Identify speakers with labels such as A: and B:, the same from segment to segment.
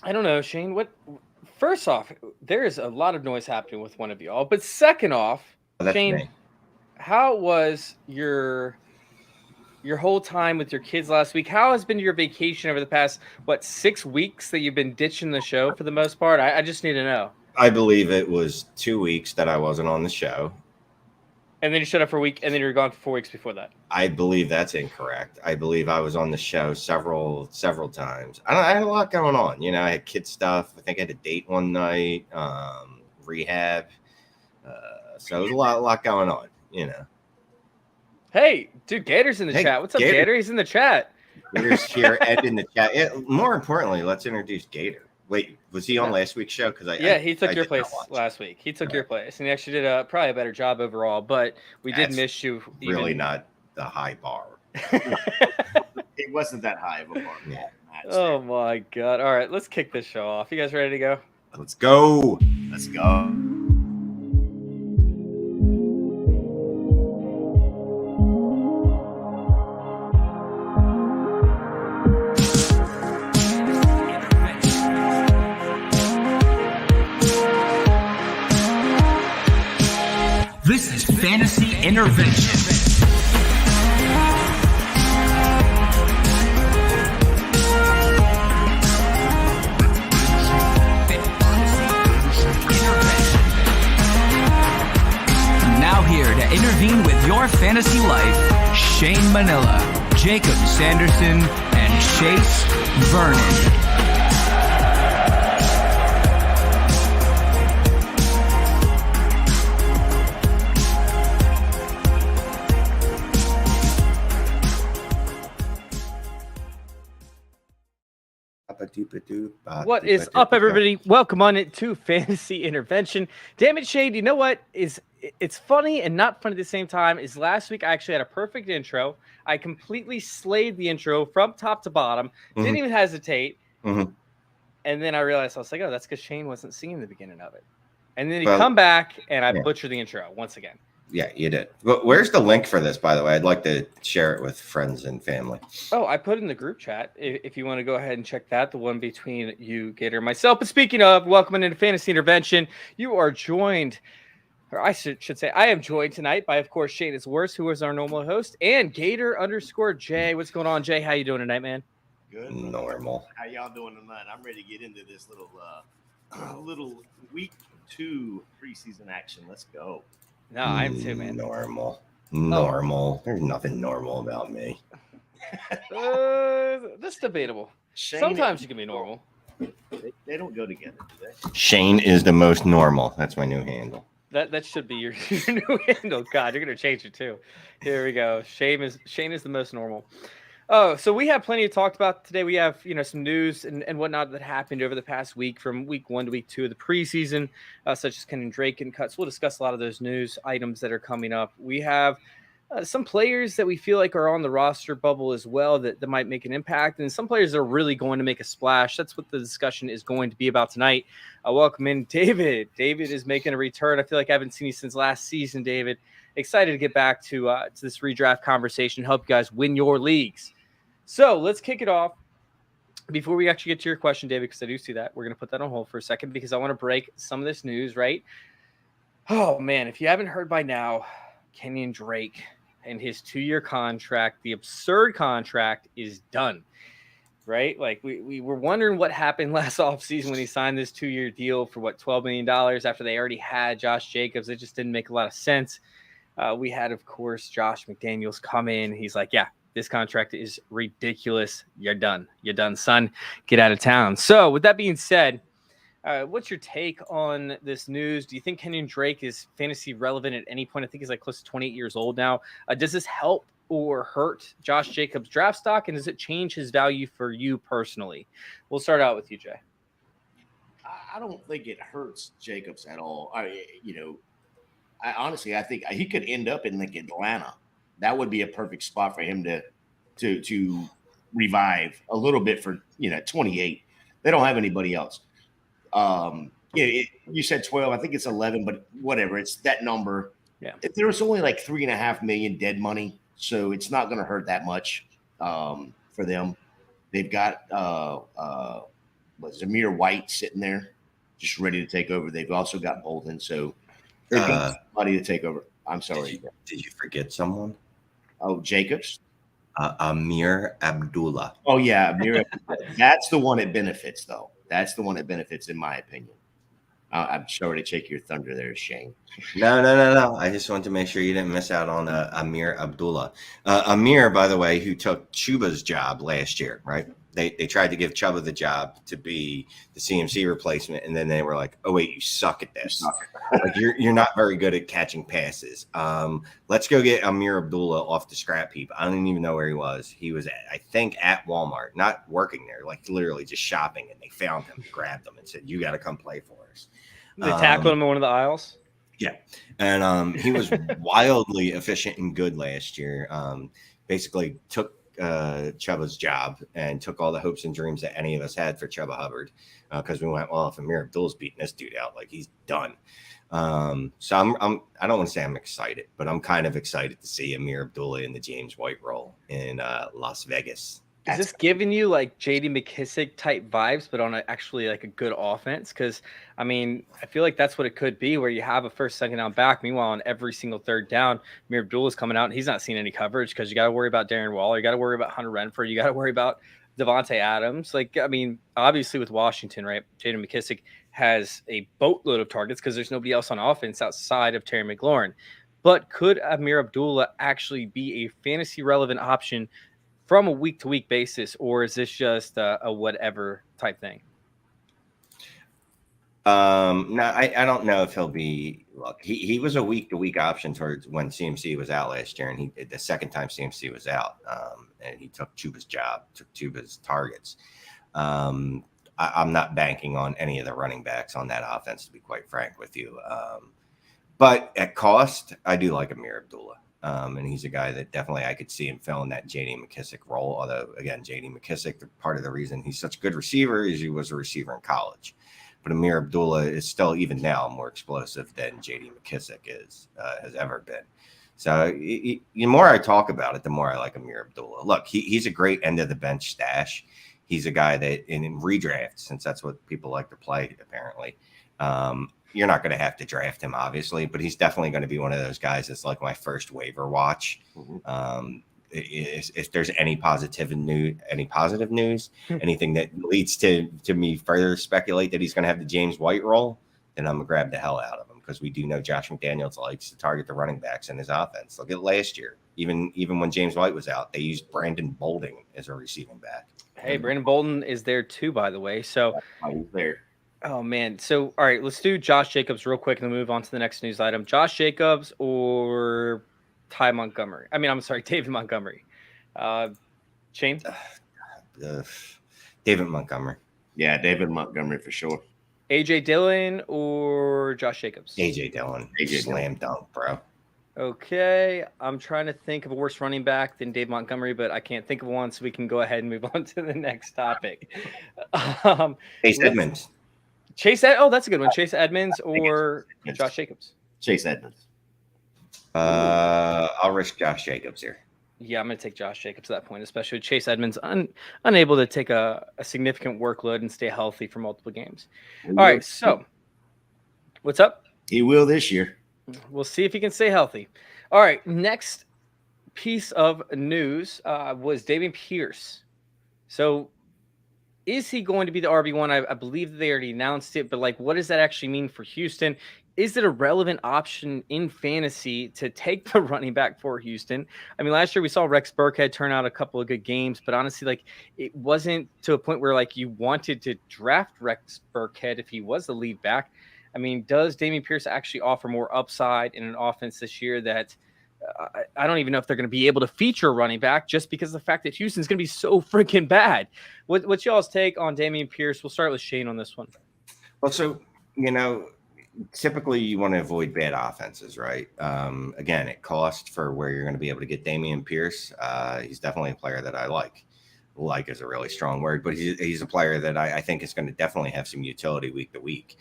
A: I don't know, Shane. First off, there is a lot of noise happening with one of y'all. But second off,
B: That's
A: Shane,
B: me.
A: how was your whole time with your kids last week? How has been your vacation over the past 6 weeks that you've been ditching the show for the most part? I just need to know.
B: I believe it was 2 weeks that I wasn't on the show.
A: And then you shut up for a week, and then you were gone for 4 weeks before that.
B: I believe that's incorrect. I believe I was on the show several times. I had a lot going on. You know, I had kid stuff. I think I had a date one night, rehab. So there was a lot going on. You know.
A: Hey, dude, Gator's in the chat. What's up, Gator? He's in the chat.
B: Gator's here and in the chat. Yeah, more importantly, let's introduce Gator. Wait, was he on last week's show? Because
A: he took your place last week. He took your place, and he actually did probably a better job overall. But we did miss you.
B: Really, not the high bar.
C: It wasn't that high of a bar.
B: Yeah.
A: Oh my God! All right, let's kick this show off. You guys ready to go?
B: Let's go.
C: Let's go.
D: This is Fantasy Intervention. Now here to intervene with your fantasy life, Shane Manila, Jacob Sanderson, and Chase Vernon.
A: What is up, everybody? Welcome on it to Fantasy Intervention. Damn it, Shane, you know what? It's funny and not funny at the same time. Is last week I actually had a perfect intro. I completely slayed the intro from top to bottom. Didn't even hesitate. And then I realized, I was like, oh, that's because Shane wasn't singing the beginning of it. And then come back and I butchered the intro once again.
B: Yeah, you did. Where's the link for this, by the way? I'd like to share it with friends and family.
A: Oh, I put it in the group chat. If you want to go ahead and check that, the one between you, Gator, and myself. But speaking of, welcome into Fantasy Intervention. You are joined, or I should say, I am joined tonight by, of course, Shane is Worse, who is our normal host, and Gator_J. What's going on, Jay? How you doing tonight, man?
C: Good.
B: Normal.
C: How y'all doing tonight? I'm ready to get into this little week 2 preseason action. Let's go.
A: No, I am too, man.
B: Normal. There's nothing normal about me.
A: That's debatable.
C: Shane,
A: sometimes you can be normal.
C: They don't go together, do they?
B: Shane is the most normal. That's my new handle.
A: That should be your new handle. God, you're gonna change it too. Here we go. Shane is the most normal. Oh, so we have plenty to talk about today. We have, some news and whatnot that happened over the past week from week 1 to week 2 of the preseason, such as Kenyon Drake and cuts. We'll discuss a lot of those news items that are coming up. We have some players that we feel like are on the roster bubble as well that might make an impact, and some players that are really going to make a splash. That's what the discussion is going to be about tonight. Welcome in David. David is making a return. I feel like I haven't seen you since last season, David. Excited to get back to this redraft conversation, help you guys win your leagues. So let's kick it off. Before we actually get to your question, David, because I do see that, we're going to put that on hold for a second because I want to break some of this news, right? Oh, man, if you haven't heard by now, Kenyon Drake and his 2-year contract, the absurd contract, is done, right? Like, we were wondering what happened last offseason when he signed this 2-year deal for, $12 million after they already had Josh Jacobs. It just didn't make a lot of sense. We had, of course, Josh McDaniels come in. He's like, yeah, this contract is ridiculous. You're done. You're done, son. Get out of town. So with that being said, what's your take on this news? Do you think Kenyon Drake is fantasy relevant at any point? I think he's like close to 28 years old now. Does this help or hurt Josh Jacobs' draft stock? And does it change his value for you personally? We'll start out with you, Jay.
C: I don't think it hurts Jacobs at all. I honestly, I think he could end up in like Atlanta. That would be a perfect spot for him to revive a little bit for 28. They don't have anybody else. You said 12. I think it's 11, but whatever. It's that number.
A: Yeah.
C: There was only like $3.5 million dead money, so it's not going to hurt that much for them. They've got Zamir White sitting there, just ready to take over. They've also got Bolden, so they're getting somebody to take over. I'm sorry.
B: Did you forget someone?
C: Oh, Jacobs.
B: Amir Abdullah.
C: Oh yeah, Amir. That's the one that benefits, though. That's the one that benefits, in my opinion. I'm sorry to take your thunder there, Shane.
B: No. I just wanted to make sure you didn't miss out on Amir Abdullah. Amir, by the way, who took Chuba's job last year, right? They tried to give Chuba the job to be the CMC replacement, and then they were like, "Oh wait, you suck at this. Like you're not very good at catching passes. Let's go get Amir Abdullah off the scrap heap." I don't even know where he was. He was, I think, at Walmart, not working there, like literally just shopping, and they found him, grabbed him, and said, "You got to come play for us."
A: They tackled him in one of the aisles.
B: Yeah, and he was wildly efficient and good last year. Basically took Chuba's job and took all the hopes and dreams that any of us had for Chuba Hubbard, because we went, well, if Amir Abdullah's beating this dude out, like he's done. So I don't want to say I'm excited, but I'm kind of excited to see Amir Abdullah in the James White role in Las Vegas.
A: Is this giving you like J.D. McKissick type vibes, but on actually like a good offense? Because, I mean, I feel like that's what it could be, where you have a first, second down back. Meanwhile, on every single third down, Amir Abdullah's coming out and he's not seeing any coverage because you got to worry about Darren Waller. You got to worry about Hunter Renfrow. You got to worry about Devontae Adams. Like, I mean, obviously with Washington, right, J.D. McKissick has a boatload of targets because there's nobody else on offense outside of Terry McLaurin. But could Amir Abdullah actually be a fantasy relevant option from a week-to-week basis, or is this just a whatever type thing?
B: No, I don't know if he'll be. Look, he was a week-to-week option towards when CMC was out last year, and he the second time CMC was out, and he took Chuba's job, took Chuba's targets. I'm not banking on any of the running backs on that offense, to be quite frank with you. But at cost, I do like Amir Abdullah. And he's a guy that definitely I could see him filling that J.D. McKissick role. Although, again, J.D. McKissick, part of the reason he's such a good receiver is he was a receiver in college. But Amir Abdullah is still, even now, more explosive than J.D. McKissick has ever been. So the more I talk about it, the more I like Amir Abdullah. Look, he's a great end-of-the-bench stash. He's a guy that in redraft, since that's what people like to play, apparently, you're not going to have to draft him, obviously, but he's definitely going to be one of those guys that's like my first waiver watch. If there's any positive news, anything that leads to me further speculate that he's going to have the James White role, then I'm going to grab the hell out of him, because we do know Josh McDaniels likes to target the running backs in his offense. Look at last year. Even when James White was out, they used Brandon Bolden as a receiving back.
A: Hey, Brandon Bolden is there too, by the way. So
C: He's there.
A: Oh, man. So, all right, let's do Josh Jacobs real quick and then move on to the next news item. Josh Jacobs or David Montgomery. Shane?
B: David Montgomery.
C: Yeah, David Montgomery for sure.
A: A.J. Dillon or Josh Jacobs?
B: A.J. Dillon. Slam dunk, bro.
A: Okay. I'm trying to think of a worse running back than Dave Montgomery, but I can't think of one, so we can go ahead and move on to the next topic.
B: Chase Edmonds.
A: That's a good one. Chase Edmonds or Josh Jacobs?
C: Chase Edmonds.
B: I'll risk Josh Jacobs here.
A: Yeah, I'm going to take Josh Jacobs at that point, especially with Chase Edmonds unable to take a significant workload and stay healthy for multiple games. All right, so what's up?
C: He will this year.
A: We'll see if he can stay healthy. All right, next piece of news was Damian Pierce. So is he going to be the RB1? I believe they already announced it, but like, what does that actually mean for Houston? Is it a relevant option in fantasy to take the running back for Houston? I mean, last year we saw Rex Burkhead turn out a couple of good games, but honestly, like, it wasn't to a point where like you wanted to draft Rex Burkhead if he was the lead back. I mean, does Damian Pierce actually offer more upside in an offense this year that I don't even know if they're going to be able to feature a running back just because of the fact that Houston's going to be so freaking bad? What's y'all's take on Damian Pierce? We'll start with Shane on this one.
B: Well, so, typically you want to avoid bad offenses, right? Again, at cost for where you're going to be able to get Damian Pierce, he's definitely a player that I like. Like is a really strong word, but he's a player that I think is going to definitely have some utility week to week.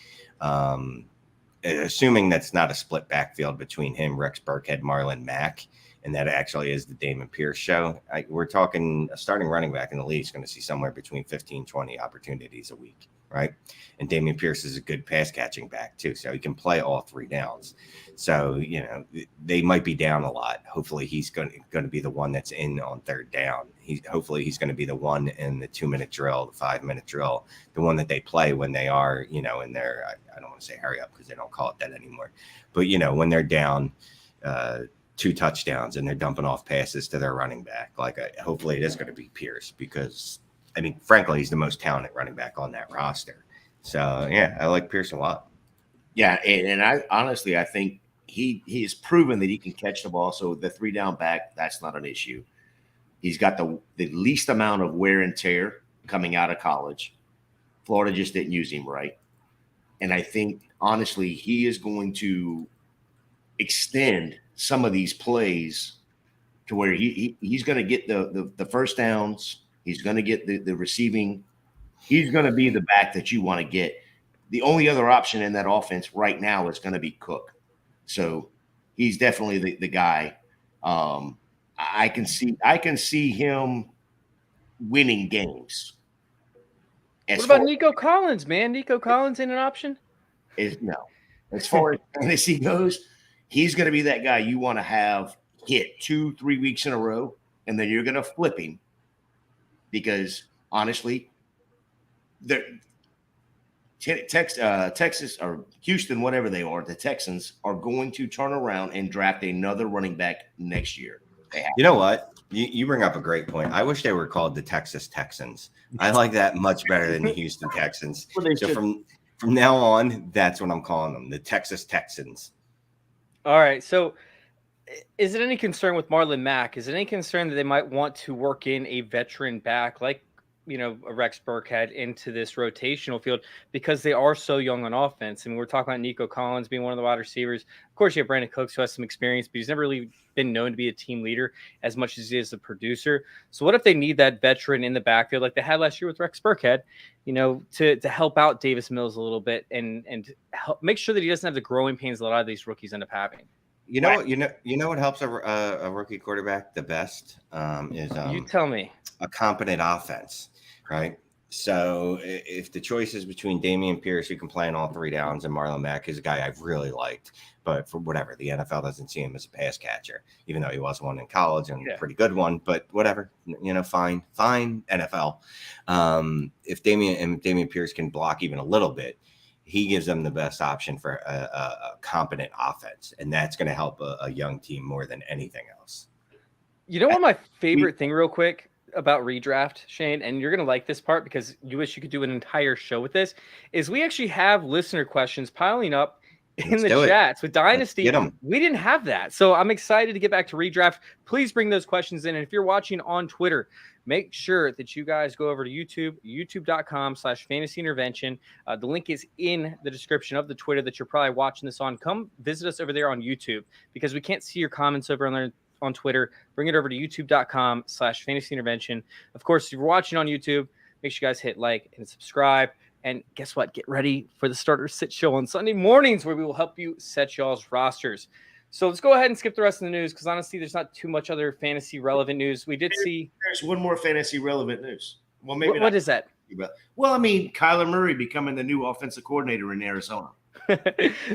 B: Assuming that's not a split backfield between him, Rex Burkhead, Marlon Mack, and that actually is the Damian Pierce show. We're talking a starting running back in the league is going to see somewhere between 15, 20 opportunities a week, right? And Damian Pierce is a good pass catching back too, so he can play all 3 downs. So, they might be down a lot. Hopefully he's going to be the one that's in on 3rd down. Hopefully he's going to be the one in the 2-minute drill, the 5-minute drill, the one that they play when they are, in their, I don't want to say hurry up because they don't call it that anymore. But, when they're down 2 touchdowns and they're dumping off passes to their running back, hopefully it is going to be Pierce because, frankly, he's the most talented running back on that roster. So, yeah, I like Pierce a lot.
C: Yeah, and I honestly, I think he has proven that he can catch the ball. So the 3-down back, that's not an issue. He's got the least amount of wear and tear coming out of college. Florida just didn't use him right. And I think, honestly, he is going to extend some of these plays to where he's going to get the first downs. He's going to get the receiving. He's going to be the back that you want to get. The only other option in that offense right now is going to be Cook. So he's definitely the guy. I can see him winning games.
A: What about Nikko Collins, man? Nikko Collins ain't an option?
C: No. As far as fantasy goes, he's going to be that guy you want to have hit 2-3 weeks in a row, and then you're going to flip him because, honestly, Texas or Houston, whatever they are, the Texans are going to turn around and draft another running back next year.
B: You know what? You bring up a great point. I wish they were called the Texas Texans. I like that much better than the Houston Texans.
C: Well,
B: so from now on, that's what I'm calling them, the Texas Texans.
A: All right. So is it any concern with Marlon Mack? Is it any concern that they might want to work in a veteran back like a Rex Burkhead into this rotational field because they are so young on offense? I mean, we're talking about Nikko Collins being one of the wide receivers. Of course, you have Brandon Cooks who has some experience, but he's never really been known to be a team leader as much as he is a producer. So what if they need that veteran in the backfield like they had last year with Rex Burkhead, to help out Davis Mills a little bit and help make sure that he doesn't have the growing pains that a lot of these rookies end up having?
B: You know what helps a rookie quarterback the best is
A: you tell me.
B: A competent offense. Right. So if the choice is between Damian Pierce, who can play in all 3 downs, and Marlon Mack, is a guy I've really liked, but for whatever, the NFL doesn't see him as a pass catcher, even though he was one in college and a pretty good one, but whatever, fine NFL. If Damian Pierce can block even a little bit, he gives them the best option for a competent offense. And that's going to help a young team more than anything else. One
A: of my favorite thing real quick about redraft, Shane, and you're going to like this part because you wish you could do an entire show with this, is we actually have listener questions piling up in the chats with Dynasty. We didn't have that. So I'm excited to get back to redraft. Please bring those questions in. And if you're watching on Twitter, make sure that you guys go over to YouTube, youtube.com/fantasyintervention. The link is in the description of the Twitter that you're probably watching this on. Come visit us over there on YouTube because we can't see your comments over on Twitter. Bring it over to youtube.com/fantasyintervention. Of course, if you're watching on YouTube, make sure you guys hit like and subscribe. And guess what? Get ready for the Starter Sit Show on Sunday mornings where we will help you set y'all's rosters. So let's go ahead and skip the rest of the news because honestly, there's not too much other fantasy relevant news. We did see.
C: There's one more fantasy relevant news. Well, maybe
A: what is that?
C: Well, Kyler Murray becoming the new offensive coordinator in Arizona.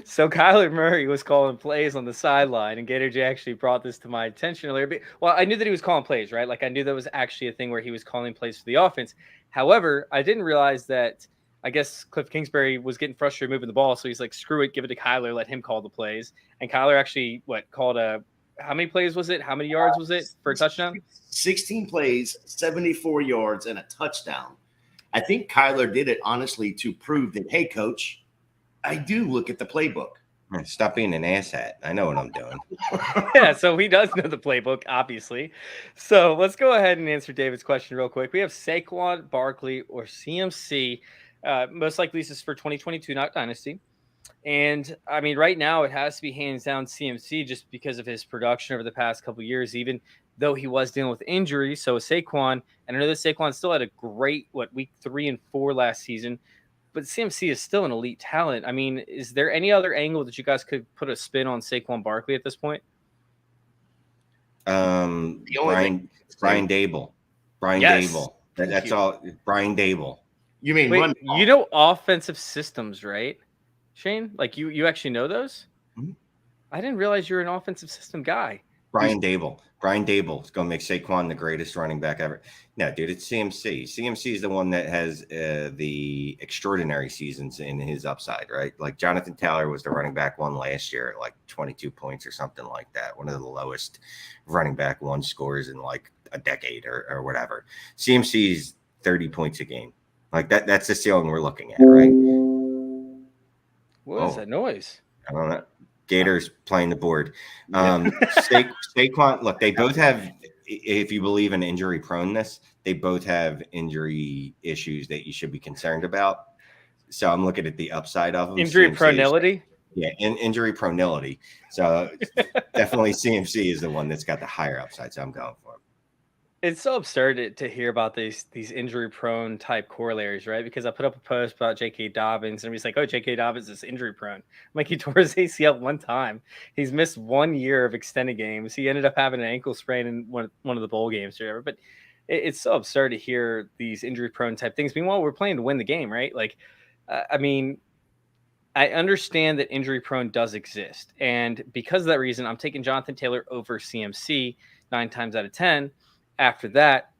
A: So Kyler Murray was calling plays on the sideline, and Gator J actually brought this to my attention earlier. Well, I knew that he was calling plays, right? Like I knew that was actually a thing where he was calling plays for the offense. However, I didn't realize that I guess Cliff Kingsbury was getting frustrated moving the ball, so he's like, screw it, give it to Kyler, let him call the plays. And Kyler actually called how many plays was it? How many yards was it for a touchdown?
C: 16 plays, 74 yards, and a touchdown. I think Kyler did it honestly to prove that, hey, coach, I do look at the playbook.
B: Stop being an asshat. I know what I'm doing.
A: Yeah, so he does know the playbook, obviously. So let's go ahead and answer David's question real quick. We have Saquon Barkley or CMC. Most likely this is for 2022, not Dynasty. And, right now it has to be hands down CMC just because of his production over the past couple of years, even though he was dealing with injuries. So Saquon, and I know that Saquon still had a great, week 3 and 4 last season, but CMC is still an elite talent. Is there any other angle that you guys could put a spin on Saquon Barkley at this point?
B: Brian Dable. Brian
A: Yes.
B: Dable. That's all. Brian Dable.
C: You mean
A: Wait,
C: run?
A: you know offensive systems, right, Shane? Like you actually know those?
C: Mhm.
A: I didn't realize you're an offensive system guy.
B: Brian Dable. Brian Dable is going to make Saquon the greatest running back ever. No, dude, it's CMC. CMC is the one that has the extraordinary seasons in his upside, right? Like Jonathan Taylor was the running back one last year, like 22 points or something like that. One of the lowest running back one scores in like a decade or whatever. CMC's 30 points a game. Like that's the ceiling we're looking at, right?
A: What is that noise?
B: I don't know. Gators playing the board. Saquon, look, they both have, if you believe in injury proneness, they both have injury issues that you should be concerned about. So I'm looking at the upside of them.
A: Injury pronility?
B: Yeah, injury pronility. So definitely CMC is the one that's got the higher upside. So I'm going for him.
A: It's so absurd to hear about these injury prone type corollaries, right? Because I put up a post about J.K. Dobbins and he's like, oh, J.K. Dobbins is injury prone. I'm like, he tore his ACL one time. He's missed 1 year of extended games. He ended up having an ankle sprain in one of the bowl games or whatever. But it's so absurd to hear these injury prone type things. Meanwhile, we're playing to win the game, right? Like, I mean, I understand that injury prone does exist. And because of that reason, I'm taking Jonathan Taylor over CMC 9 times out of 10. After that,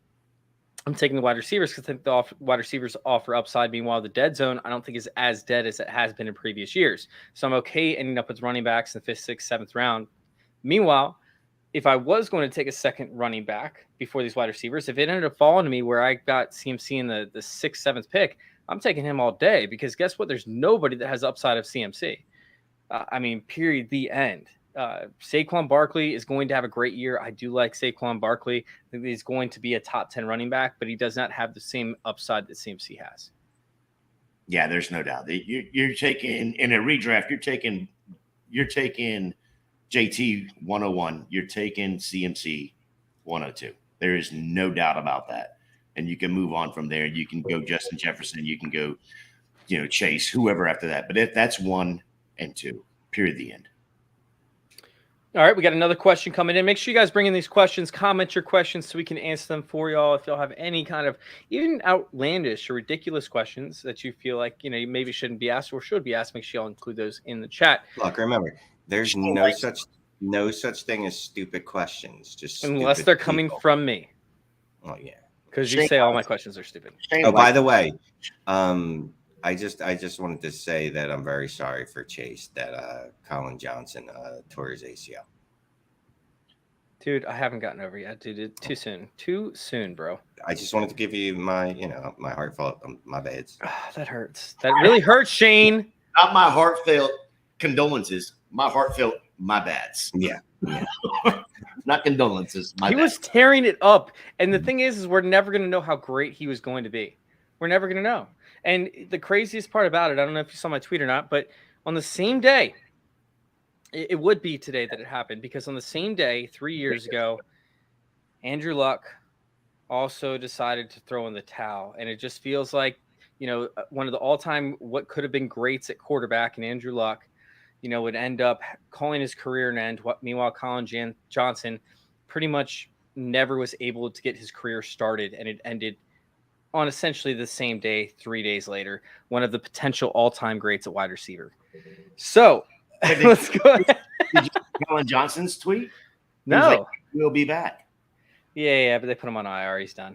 A: I'm taking the wide receivers because I think the wide receivers offer upside. Meanwhile, the dead zone, I don't think is as dead as it has been in previous years. So I'm okay ending up with running backs in the 5th, 6th, 7th round. Meanwhile, if I was going to take a second running back before these wide receivers, if it ended up falling to me where I got CMC in the 6th, 7th pick, I'm taking him all day because guess what? There's nobody that has upside of CMC. Period, the end. Saquon Barkley is going to have a great year. I do like Saquon Barkley. I think he's going to be a top 10 running back, but he does not have the same upside that CMC has.
C: Yeah, there's no doubt. You're taking in a redraft. You're taking JT 101. You're taking CMC 102. There is no doubt about that. And you can move on from there. You can go Justin Jefferson. You can go, Chase, whoever after that. But if that's 1 and 2, period, the end.
A: All right, we got another question coming in. Make sure you guys bring in these questions, comment your questions so we can answer them for y'all. If y'all have any kind of even outlandish or ridiculous questions that you feel like, you maybe shouldn't be asked or should be asked, make sure y'all include those in the chat.
B: Look, remember, there's no such thing as stupid questions. Just
A: unless they're coming from me.
B: Oh, yeah.
A: Because you say all my questions are stupid.
B: Oh, by the way, I just wanted to say that I'm very sorry for Chase that Colin Johnson tore his ACL.
A: Dude, I haven't gotten over it yet, dude. Too soon, bro.
B: I just wanted to give you my, my heartfelt, my bads.
A: That hurts. That really hurts, Shane.
C: Not my heartfelt condolences. My heartfelt, my bads.
B: Yeah.
C: Not condolences.
A: He was tearing it up. And the thing is we're never going to know how great he was going to be. We're never going to know. And the craziest part about it, I don't know if you saw my tweet or not, but on the same day, it would be today that it happened, because on the same day, 3 years ago, Andrew Luck also decided to throw in the towel. And it just feels like, one of the all-time what could have been greats at quarterback, and Andrew Luck, would end up calling his career an end. Meanwhile, Colin Johnson pretty much never was able to get his career started, and it ended on essentially the same day, 3 days later, one of the potential all-time greats at wide receiver. So let's go.
C: Did you see Colin Johnson's tweet?
A: No.
C: Like, we'll be back.
A: Yeah, but they put him on IR. He's done.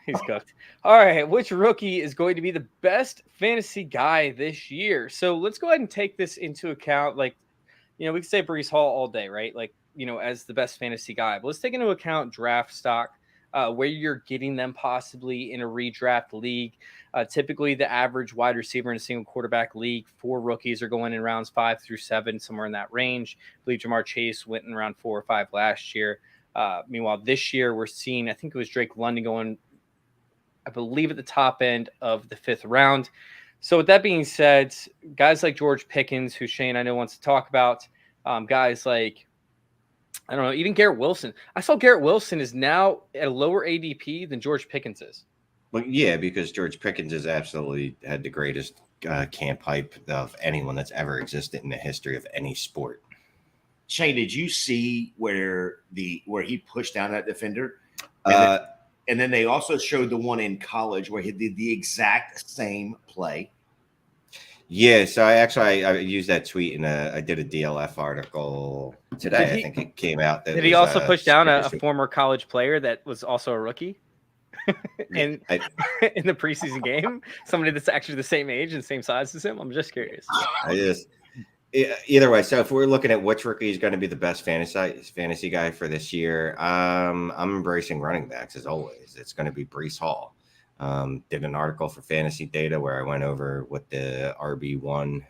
A: He's cooked. All right, which rookie is going to be the best fantasy guy this year? So let's go ahead and take this into account. Like, we can say Breece Hall all day, right? Like, as the best fantasy guy. But let's take into account draft stock. Where you're getting them possibly in a redraft league. Typically, the average wide receiver in a single quarterback league for rookies are going in rounds 5 through 7, somewhere in that range. I believe Jamar Chase went in round 4 or 5 last year. Meanwhile, this year we're seeing, I think it was Drake London going, I believe, at the top end of the 5th round. So with that being said, guys like George Pickens, who Shane I know wants to talk about, guys like, I don't know, even Garrett Wilson. I saw Garrett Wilson is now at a lower ADP than George Pickens is.
B: Well, yeah, because George Pickens has absolutely had the greatest camp hype of anyone that's ever existed in the history of any sport.
C: Shane, did you see where he pushed down that defender? And then they also showed the one in college where he did the exact same play.
B: Yeah, so I used that tweet and I did a DLF article today. I think it came out.
A: Did he also push down a former college player that was also a rookie in the preseason game? Somebody that's actually the same age and same size as him? I'm just curious.
B: Either way, so if we're looking at which rookie is going to be the best fantasy guy for this year, I'm embracing running backs as always. It's going to be Breece Hall. Did an article for Fantasy Data where I went over what the RB1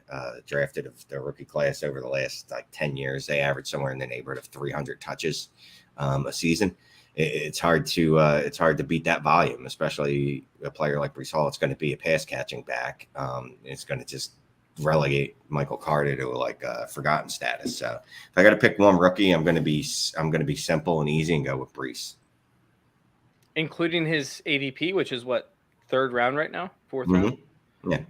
B: drafted of the rookie class over the last 10 years. They average somewhere in the neighborhood of 300 touches a season. It's hard to beat that volume, especially a player like Breece Hall. It's going to be a pass catching back. It's going to just relegate Michael Carter to forgotten status. So if I got to pick one rookie, I'm going to be simple and easy and go with Breece.
A: Including his ADP, which is what, 3rd round right now? 4th round?
B: Yeah.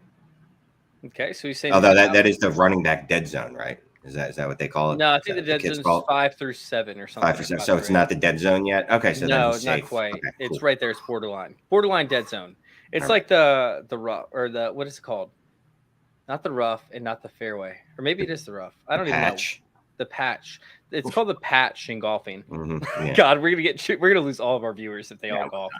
A: Okay, so he's saying...
B: Although that is the running back dead zone, right? Is that what they call it?
A: No, I think the dead zone is 5 through 7 or something.
B: 5 through 7. So it's not the dead zone yet? Okay, so
A: no,
B: then
A: not quite.
B: Okay,
A: it's
B: cool.
A: right there. It's borderline. Borderline dead zone. It's like the rough, or the, what is it called? Not the rough and not the fairway. Or maybe it is the rough. I don't even know. The patch. It's called the patch in golfing. Yeah. God, we're gonna lose all of our viewers if they all golf.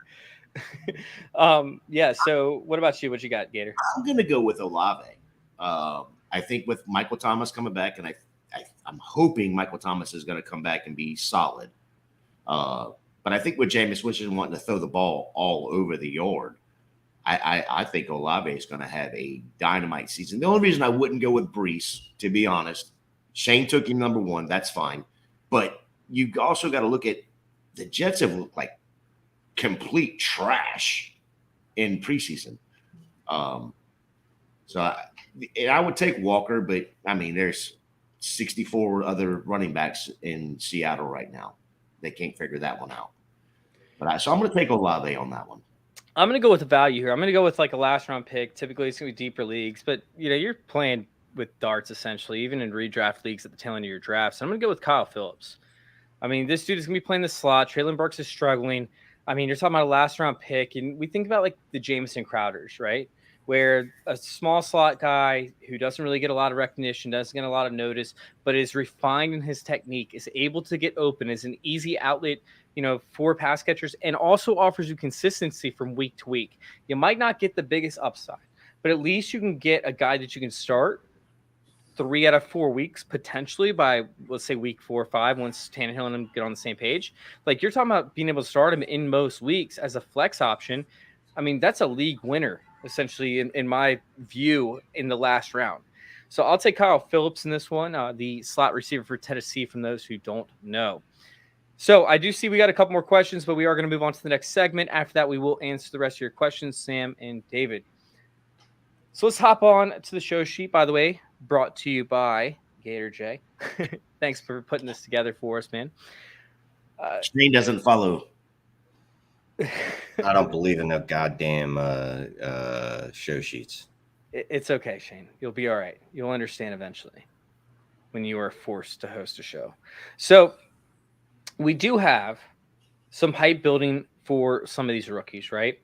A: Yeah. So what about you? What you got, Gator?
C: I'm gonna go with Olave. I think with Michael Thomas coming back, and I'm hoping Michael Thomas is gonna come back and be solid. But I think with Jameis Winston wanting to throw the ball all over the yard, I think Olave is going to have a dynamite season. The only reason I wouldn't go with Breece, to be honest, Shane took him number 1. That's fine. But you also got to look at the Jets have looked like complete trash in preseason. So I would take Walker, but I mean, there's 64 other running backs in Seattle right now. They can't figure that one out. So I'm going to take Olave on that one.
A: I'm going to go with the value here. I'm going to go with a last round pick. Typically, it's going to be deeper leagues, but you're playing with darts essentially, even in redraft leagues at the tail end of your draft. So I'm going to go with Kyle Phillips. I mean, this dude is going to be playing the slot. Traylon Burks is struggling. I mean, you're talking about a last round pick, and we think about the Jamison Crowders, right? Where a small slot guy who doesn't really get a lot of recognition, doesn't get a lot of notice, but is refined in his technique, is able to get open, is an easy outlet, for pass catchers, and also offers you consistency from week to week. You might not get the biggest upside, but at least you can get a guy that you can start 3 out of 4 weeks, potentially by, let's say, week 4 or 5, once Tannehill and him get on the same page. You're talking about being able to start him in most weeks as a flex option. I mean, that's a league winner, essentially, in my view, in the last round. So I'll take Kyle Phillips in this one, the slot receiver for Tennessee, from those who don't know. So I do see we got a couple more questions, but we are going to move on to the next segment. After that, we will answer the rest of your questions, Sam and David. So let's hop on to the show sheet, by the way, brought to you by Gator J. Thanks for putting this together for us, man.
C: Shane doesn't follow.
B: I don't believe in no goddamn show sheets.
A: It's okay, Shane. You'll be all right. You'll understand eventually when you are forced to host a show. So we do have some hype building for some of these rookies, right?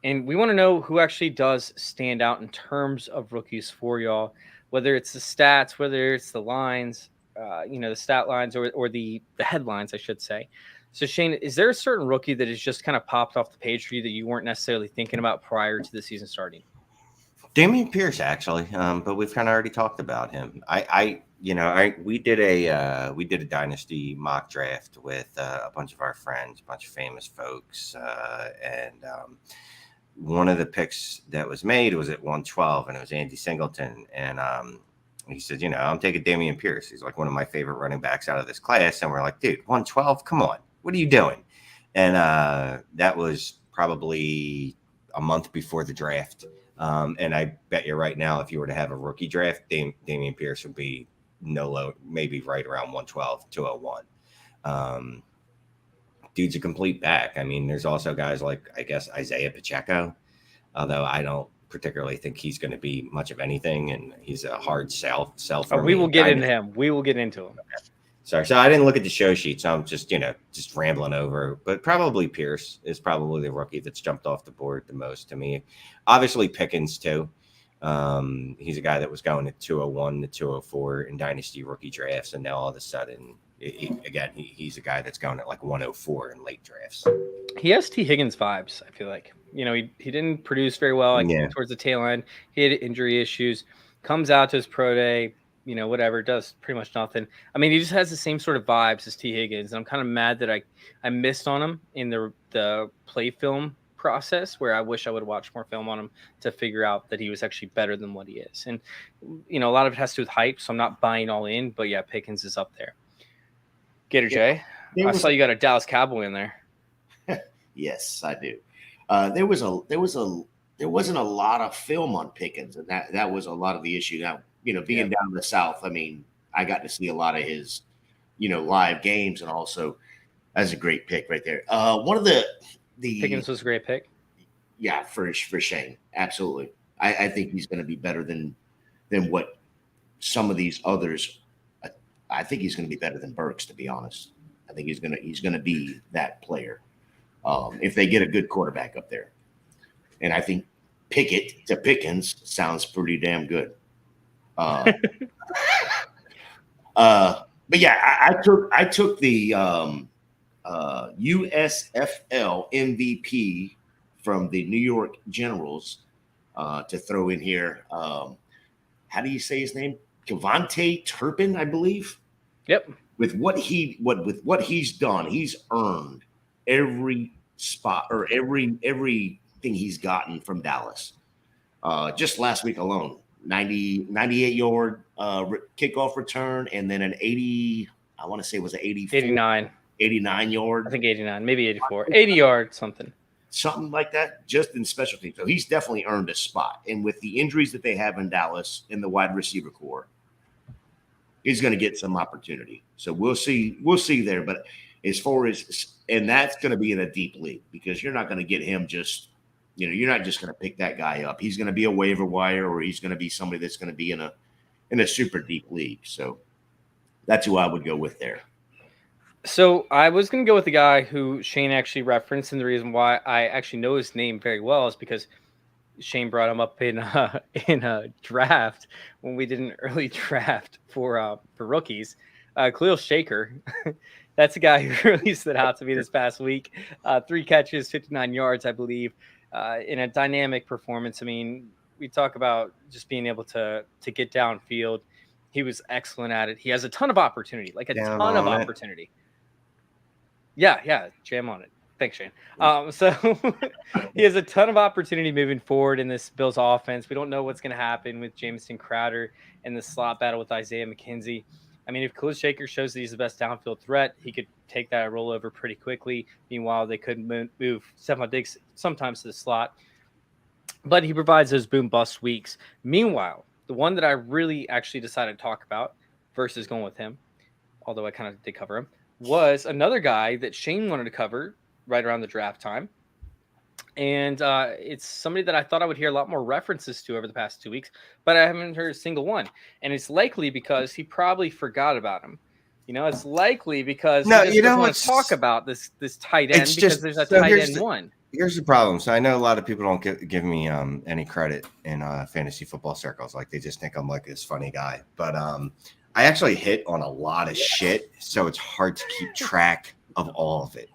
A: And we want to know who actually does stand out in terms of rookies for y'all, whether it's the stats, whether it's the lines, the stat lines or the headlines, I should say. So, Shane, is there a certain rookie that has just kind of popped off the page for you that you weren't necessarily thinking about prior to the season starting?
B: Damian Pierce, actually, but we've kind of already talked about him. We did a dynasty mock draft with a bunch of our friends, a bunch of famous folks, and one of the picks that was made was at 112, and it was Andy Singleton, and he said, I'm taking Damien Pierce. He's like one of my favorite running backs out of this class, and we're like, dude, 112, come on, what are you doing? And that was probably a month before the draft. And I bet you right now, if you were to have a rookie draft, Damien Pierce would be no low, maybe right around 112, 201. Dude's a complete back. I mean, there's also guys like, I guess, Isaiah Pacheco, although I don't particularly think he's going to be much of anything, and he's a hard sell for me.
A: We will get into him. We will get into him.
B: Sorry. So I didn't look at the show sheet, so I'm just, just rambling over. But probably Pierce is probably the rookie that's jumped off the board the most to me. Obviously Pickens too. He's a guy that was going at 201 to 204 in dynasty rookie drafts, and now all of a sudden, he's a guy that's going at like 104 in late drafts.
A: He has T. Higgins vibes, I feel like. He didn't produce very well towards the tail end. He had injury issues. Comes out to his pro day, whatever, does pretty much nothing. I mean, he just has the same sort of vibes as T. Higgins. And I'm kind of mad that I missed on him in the play film process, where I wish I would watch more film on him to figure out that he was actually better than what he is. And, a lot of it has to do with hype, so I'm not buying all in. But, yeah, Pickens is up there. Gator Jay, I saw you got a Dallas Cowboy in there.
C: Yes, I do. There wasn't a lot of film on Pickens, and that was a lot of the issue. Now, being down in the South, I mean, I got to see a lot of his, live games, and also that's a great pick right there. One of the
A: Pickens was a great pick.
C: Yeah, for Shane, absolutely. I think he's going to be better than what some of these others. I think he's going to be better than Burks, to be honest. I think he's going to be that player if they get a good quarterback up there. And I think Pickett to Pickens sounds pretty damn good. But yeah, I took the USFL MVP from the New York Generals to throw in here. How do you say his name? Kevontae Turpin, I believe.
A: Yep.
C: With what he's done, he's earned every spot or everything he's gotten from Dallas. Just last week alone, 98-yard kickoff return, and then an 80. I want to say it was an 89 yard.
A: I think 89, maybe 84, 80 yard something
C: like that. Just in special teams, so he's definitely earned a spot. And with the injuries that they have in Dallas in the wide receiver core, he's going to get some opportunity. So we'll see there. But as far as, and that's going to be in a deep league, because you're not going to get him just, you're not just going to pick that guy up. He's going to be a waiver wire, or he's going to be somebody that's going to be in a super deep league. So that's who I would go with there.
A: So I was going to go with the guy who Shane actually referenced, and the reason why I actually know his name very well is because Shane brought him up in a draft when we did an early draft for rookies. Khalil Shaker, that's a guy who really stood out to me this past week. 3 catches, 59 yards, I believe, in a dynamic performance. I mean, we talk about just being able to get downfield. He was excellent at it. He has a ton of opportunity, ton of opportunity. Yeah, jam on it. Thanks, Shane. So he has a ton of opportunity moving forward in this Bills offense. We don't know what's going to happen with Jamison Crowder and the slot battle with Isaiah McKenzie. I mean, if Khalil Shaker shows that he's the best downfield threat, he could take that rollover pretty quickly. Meanwhile, they could move Stephon Diggs sometimes to the slot. But he provides those boom-bust weeks. Meanwhile, the one that I really actually decided to talk about versus going with him, although I kind of did cover him, was another guy that Shane wanted to cover right around the draft time. And it's somebody that I thought I would hear a lot more references to over the past 2 weeks, but I haven't heard a single one. And it's likely because he probably forgot about him. It's likely because he doesn't want to talk about this tight end because there's a tight end one.
B: Here's the problem. So I know a lot of people don't give me any credit in fantasy football circles. Like, they just think I'm like this funny guy. But I actually hit on a lot of shit, so it's hard to keep track of all of it.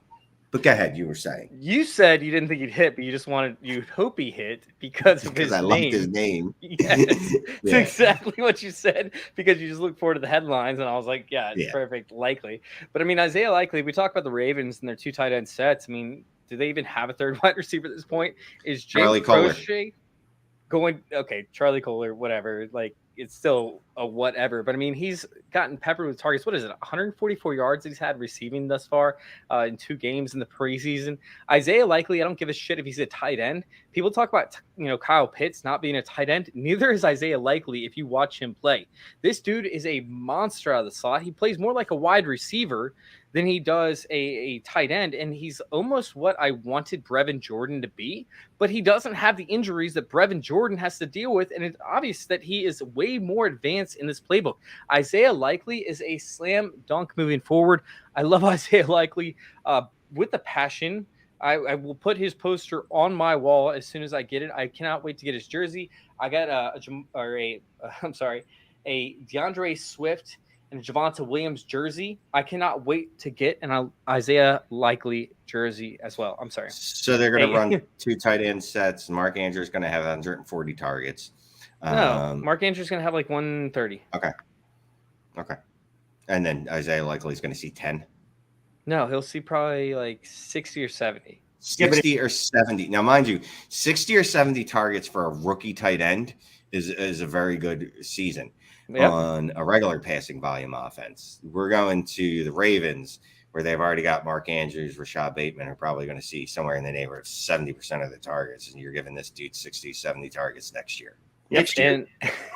B: But go ahead, you were saying.
A: You said you didn't think he'd hit, but you'd hope he hit because of his name.
B: I liked his name.
A: Yes, That's exactly what you said, because you just look forward to the headlines, and I was like, it's perfect, likely. But I mean, Isaiah Likely, we talk about the Ravens and their 2 tight end sets. I mean, do they even have a third wide receiver at this point? Is Charlie Crochet going? Okay, Charlie Kohler, whatever. Like, it's still a whatever. But I mean, he's gotten peppered with targets. What is it? 144 yards he's had receiving thus far in 2 games in the preseason. Isaiah Likely, I don't give a shit if he's a tight end. People talk about, Kyle Pitts not being a tight end. Neither is Isaiah Likely if you watch him play. This dude is a monster out of the slot. He plays more like a wide receiver than he does a tight end, and he's almost what I wanted Brevin Jordan to be, but he doesn't have the injuries that Brevin Jordan has to deal with, and it's obvious that he is way more advanced offense in this playbook. Isaiah Likely is a slam dunk moving forward. I love Isaiah Likely with the passion. I will put his poster on my wall as soon as I get it. I cannot wait to get his jersey. I got a DeAndre Swift and Javonte Williams jersey. I cannot wait to get an Isaiah Likely jersey as well. I'm sorry.
B: So they're going to run 2 tight end sets. Mark Andrews is going to have 140 targets.
A: No, Mark Andrews is going to have like 130.
B: Okay. And then Isaiah Likely is going to see 10.
A: No, he'll see probably like 60 or 70.
B: 60 or 70. Now, mind you, 60 or 70 targets for a rookie tight end is a very good season on a regular passing volume offense. We're going to the Ravens, where they've already got Mark Andrews, Rashad Bateman are probably going to see somewhere in the neighborhood of 70% of the targets, and you're giving this dude 60, 70 targets next year.
A: He's going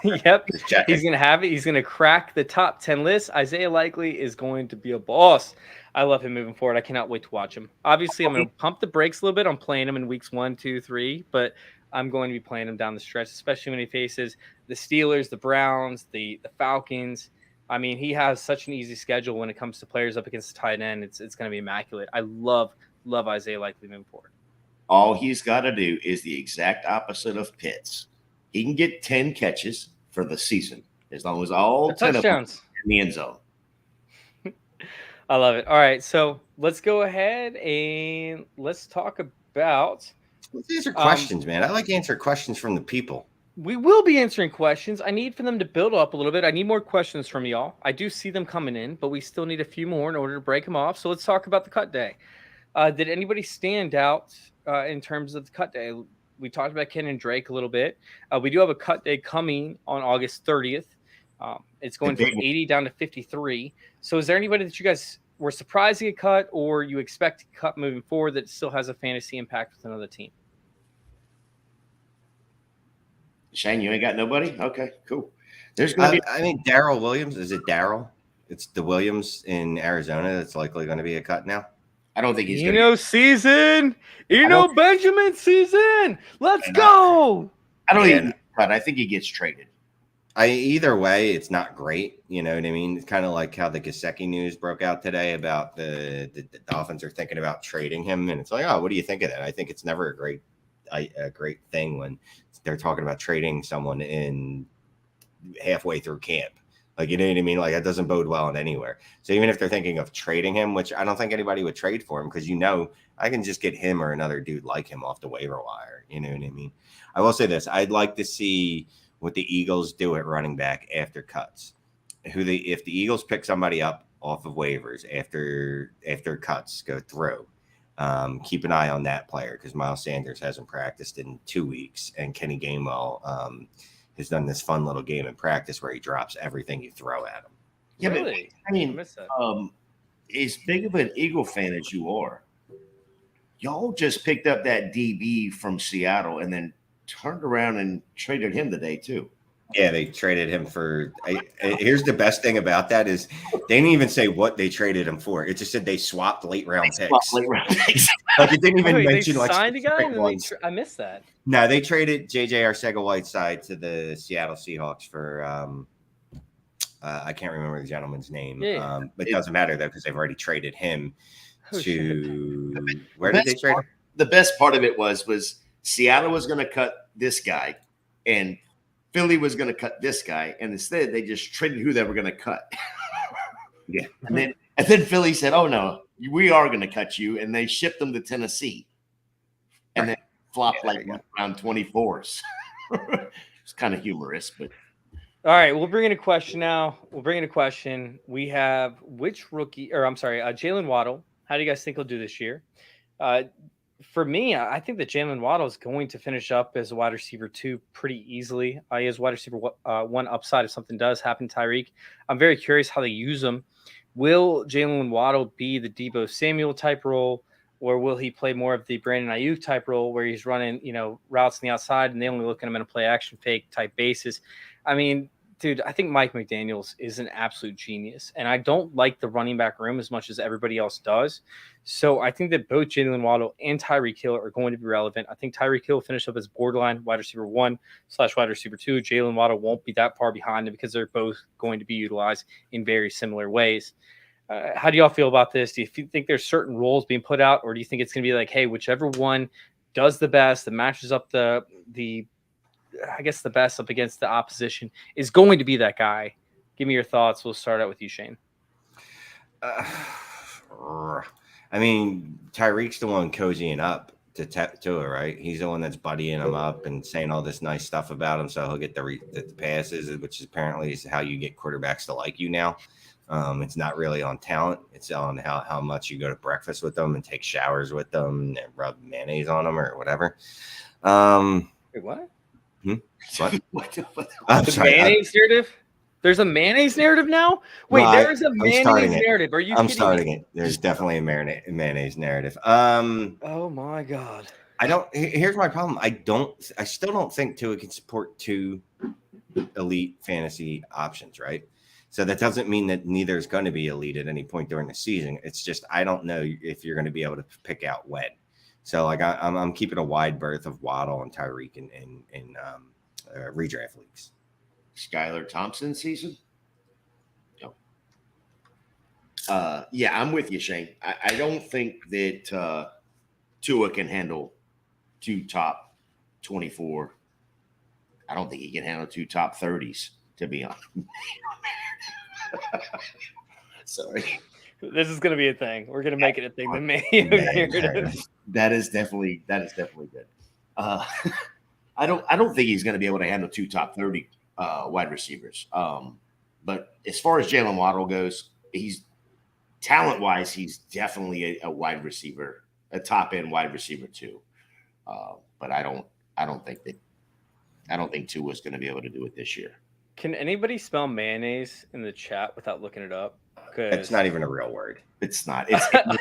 A: to have it. He's going to crack the top 10 list. Isaiah Likely is going to be a boss. I love him moving forward. I cannot wait to watch him. Obviously, I'm going to pump the brakes a little bit on playing him in weeks 1, 2, 3, but I'm going to be playing him down the stretch, especially when he faces the Steelers, the Browns, the Falcons. I mean, he has such an easy schedule when it comes to players up against the tight end. It's going to be immaculate. I love Isaiah Likely moving forward.
C: All he's got to do is the exact opposite of Pitts. He can get 10 catches for the season as long as all 10
A: touchdowns
C: of them in the end zone.
A: I love it. All right, so let's go ahead and let's talk about.
B: Let's answer questions, man. I like answering questions from the people.
A: We will be answering questions. I need for them to build up a little bit. I need more questions from y'all. I do see them coming in, but we still need a few more in order to break them off. So let's talk about the cut day. Did anybody stand out in terms of the cut day? We talked about Ken and Drake a little bit. We do have a cut day coming on August 30th. It's going from 80 down to 53. So is there anybody that you guys were surprised to get cut or you expect to cut moving forward that still has a fantasy impact with another team?
C: Shane, you ain't got nobody? Okay, cool. There's going to be.
B: I mean, Darrell Williams. Is it Darrell? It's the Williams in Arizona that's likely going to be a cut now.
C: I don't think he's
A: season. Benjamin season. Let's go.
C: I don't even cut. I think he gets traded.
B: Either way, it's not great. You know what I mean? It's kind of like how the Gesicki news broke out today about the Dolphins are thinking about trading him. And it's like, oh, what do you think of that? I think it's never a great thing when they're talking about trading someone in halfway through camp. Like, you know what I mean? Like, that doesn't bode well in anywhere. So even if they're thinking of trading him, which I don't think anybody would trade for him, because, I can just get him or another dude like him off the waiver wire. You know what I mean? I will say this. I'd like to see what the Eagles do at running back after cuts. If the Eagles pick somebody up off of waivers after cuts go through, keep an eye on that player, because Miles Sanders hasn't practiced in 2 weeks, and Kenny Gainwell has done this fun little game in practice where he drops everything you throw at him.
C: Yeah,
A: really?
C: But I mean, as big of an Eagle fan as you are, y'all just picked up that DB from Seattle and then turned around and traded him today too.
B: Yeah, they traded him for. Here's the best thing about that is they didn't even say what they traded him for. It just said they swapped late round picks. Like, it didn't even mention
A: they signed a guy. And I missed that.
B: No, they traded J.J. Arcega-Whiteside to the Seattle Seahawks for I can't remember the gentleman's name.
A: Yeah.
B: But it doesn't matter though, because they've already traded him to where did they trade him?
C: The best part of it was Seattle was going to cut this guy and Philly was going to cut this guy, and instead they just traded who they were going to cut.
B: Yeah.
C: And then Philly said, oh, no, we are going to cut you, and they shipped them to Tennessee. And then flopped around 24s. It's kind of humorous, but.
A: All right, we'll bring in a question now. We have Jaylen Waddle. How do you guys think he'll do this year? For me, I think that Jaylen Waddle is going to finish up as a wide receiver 2 pretty easily. He has wide receiver 1 upside if something does happen to Tyreek. I'm very curious how they use him. Will Jaylen Waddle be the Deebo Samuel type role, or will he play more of the Brandon Ayuk type role where he's running, routes on the outside and they only look at him in a play action fake type basis? I mean, Dude, I think Mike McDaniels is an absolute genius, and I don't like the running back room as much as everybody else does. So I think that both Jaylen Waddle and Tyreek Hill are going to be relevant. I think Tyreek Hill finished up as borderline wide receiver 1/wide receiver 2. Jaylen Waddle won't be that far behind him because they're both going to be utilized in very similar ways. How do y'all feel about this? Do you think there's certain roles being put out, or do you think it's going to be like, hey, whichever one does the best, that matches up the best up against the opposition is going to be that guy? Give me your thoughts. We'll start out with you, Shane.
B: I mean, Tyreek's the one cozying up to it, right? He's the one that's buddying him up and saying all this nice stuff about him, so he'll get the passes, which apparently is how you get quarterbacks to like you now. It's not really on talent. It's on how much you go to breakfast with them and take showers with them and rub mayonnaise on them or whatever.
A: Wait, what?
B: What?
A: I'm sorry, mayonnaise narrative? There's a mayonnaise narrative now? Wait,
B: No,
A: there is a mayonnaise narrative. Are you
B: I'm
A: kidding
B: starting
A: me?
B: it. There's definitely a mayonnaise narrative.
A: Oh my God.
B: Here's my problem. I still don't think Tua can support two elite fantasy options, right? So that doesn't mean that neither is going to be elite at any point during the season. It's just I don't know if you're going to be able to pick out when. So like I'm keeping a wide berth of Waddle and Tyreek in redraft leagues.
C: Skylar Thompson season? No. Yeah, I'm with you, Shane. I don't think that Tua can handle two top 24. I don't think he can handle two top 30s, to be honest. Sorry.
A: This is going to be a thing. We're going to make it a thing. The Mayo
C: That is definitely good. I don't think he's going to be able to handle two top 30 wide receivers. But as far as Jaylen Waddle goes, he's talent-wise, he's definitely a wide receiver, a top-end wide receiver too. But I don't think Tua's going to be able to do it this year.
A: Can anybody spell mayonnaise in the chat without looking it up?
B: It's not even a real word.
C: It's not.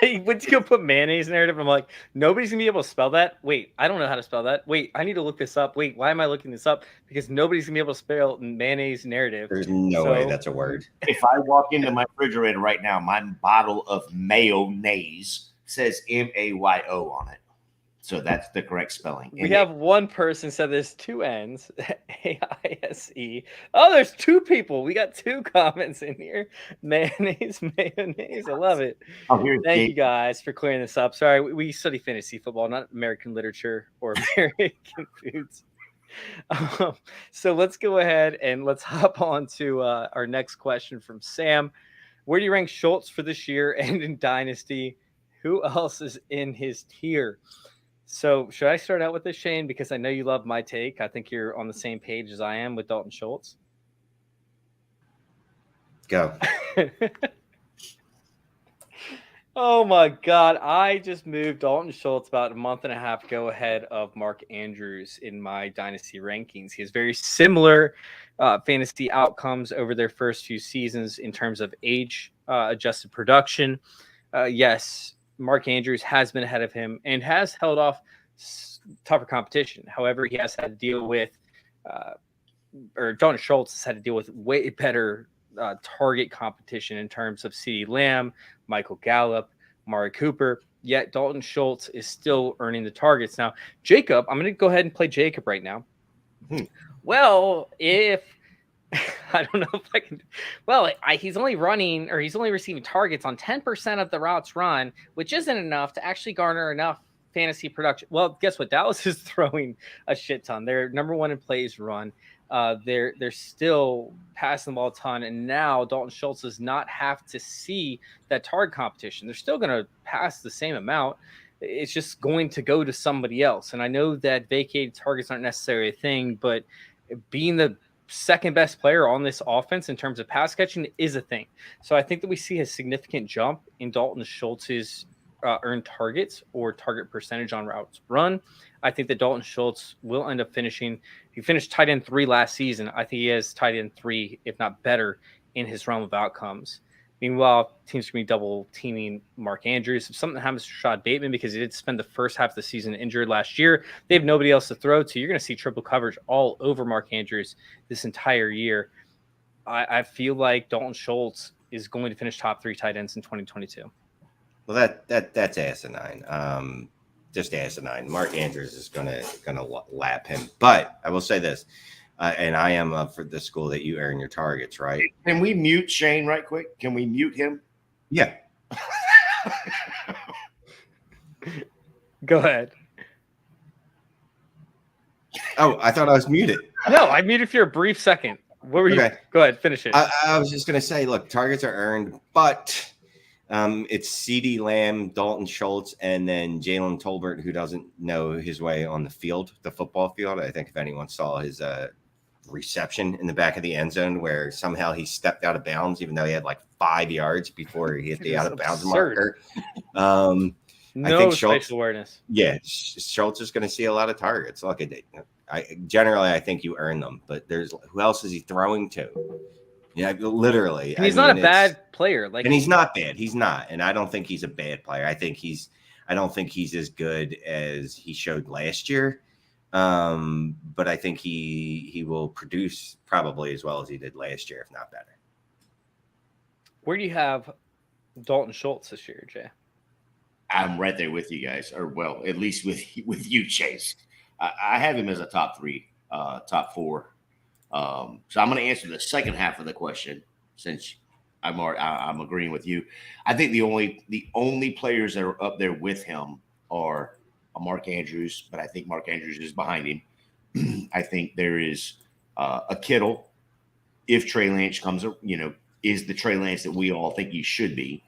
A: When you put mayonnaise narrative, I'm like, nobody's gonna be able to spell that. Wait, I don't know how to spell that. Wait, I need to look this up. Wait, why am I looking this up? Because nobody's gonna be able to spell mayonnaise narrative.
B: There's no way that's a word.
C: If I walk into my refrigerator right now, my bottle of mayonnaise says MAYO on it. So that's the correct spelling.
A: We have one person said there's two N's, AISE. Oh, there's two people. We got two comments in here. Mayonnaise. I love it. Thank you guys for clearing this up. Sorry, we study fantasy football, not American literature or American foods. So let's go ahead and let's hop on to our next question from Sam. Where do you rank Schultz for this year and in Dynasty? Who else is in his tier? So should I start out with this, Shane? Because I know you love my take. I think you're on the same page as I am with Dalton Schultz.
B: Go.
A: Oh, my God. I just moved Dalton Schultz about a month and a half ago ahead of Mark Andrews in my Dynasty rankings. He has very similar fantasy outcomes over their first few seasons in terms of age-adjusted production. Yes, Mark Andrews has been ahead of him and has held off tougher competition. However, he has had to deal with, or Dalton Schultz has had to deal with way better target competition in terms of CeeDee Lamb, Michael Gallup, Amari Cooper. Yet Dalton Schultz is still earning the targets. Now, Jacob, I'm going to go ahead and play Jacob right now. Well, if I don't know if I can. Well, he's only receiving targets on 10% of the routes run, which isn't enough to actually garner enough fantasy production. Well, guess what? Dallas is throwing a shit ton. They're number one in plays run. They're still passing the ball a ton, and now Dalton Schultz does not have to see that target competition. They're still going to pass the same amount. It's just going to go to somebody else. And I know that vacated targets aren't necessarily a thing, but being the second best player on this offense in terms of pass catching is a thing. So I think that we see a significant jump in Dalton Schultz's earned targets or target percentage on routes run. I think that Dalton Schultz will end up finishing. He finished tight end 3 last season. I think he is tight end 3, if not better, in his realm of outcomes. Meanwhile, teams are going to be double teaming Mark Andrews. If something happens to Rashad Bateman, because he did spend the first half of the season injured last year, they have nobody else to throw to. You're going to see triple coverage all over Mark Andrews this entire year. I feel like Dalton Schultz is going to finish top 3 tight ends in 2022.
B: Well, that's asinine. Just asinine. Mark Andrews is gonna lap him. But I will say this, and I am for the school that you earn your targets, right?
C: Can we mute Shane right quick? Can we mute him?
B: Yeah.
A: Go ahead.
B: Oh, I thought I was muted.
A: No, I muted for a brief second. What were you?
B: Okay.
A: Go ahead, finish it.
B: I was just gonna say, look, targets are earned, but it's CeeDee Lamb, Dalton Schultz, and then Jalen Tolbert, who doesn't know his way on the field, the football field. I think if anyone saw his reception in the back of the end zone where somehow he stepped out of bounds, even though he had like 5 yards before he hit the out of bounds marker.
A: No
B: I think Schultz,
A: spatial awareness.
B: Yeah, Schultz is going to see a lot of targets. Look, I think you earn them, but who else is he throwing to? Yeah, literally.
A: And he's not a bad player.
B: And he's not bad. He's not, and I don't think he's a bad player. I don't think he's as good as he showed last year. But I think he will produce probably as well as he did last year, if not better.
A: Where do you have Dalton Schultz this year, Jay?
C: I'm right there with you guys, or well, at least with you, Chase. I have him as a top 3, top 4. So I'm going to answer the second half of the question since I'm agreeing with you. I think the only players that are up there with him are Mark Andrews, but I think Mark Andrews is behind him. I think there is a Kittle if Trey Lance comes, is the Trey Lance that we all think he should be.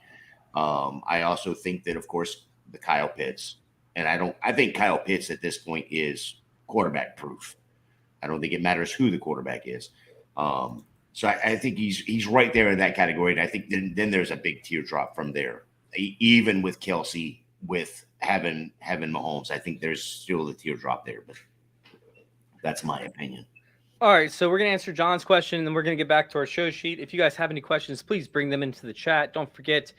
C: I also think that, of course, the Kyle Pitts, and I think Kyle Pitts at this point is quarterback proof. I don't think it matters who the quarterback is. So I think he's right there in that category. And I think then there's a big teardrop from there, even with Kelsey, with having Mahomes. I think there's still a teardrop there, but that's my opinion.
A: All right, so we're going to answer John's question, and then we're going to get back to our show sheet. If you guys have any questions, please bring them into the chat. Don't forget,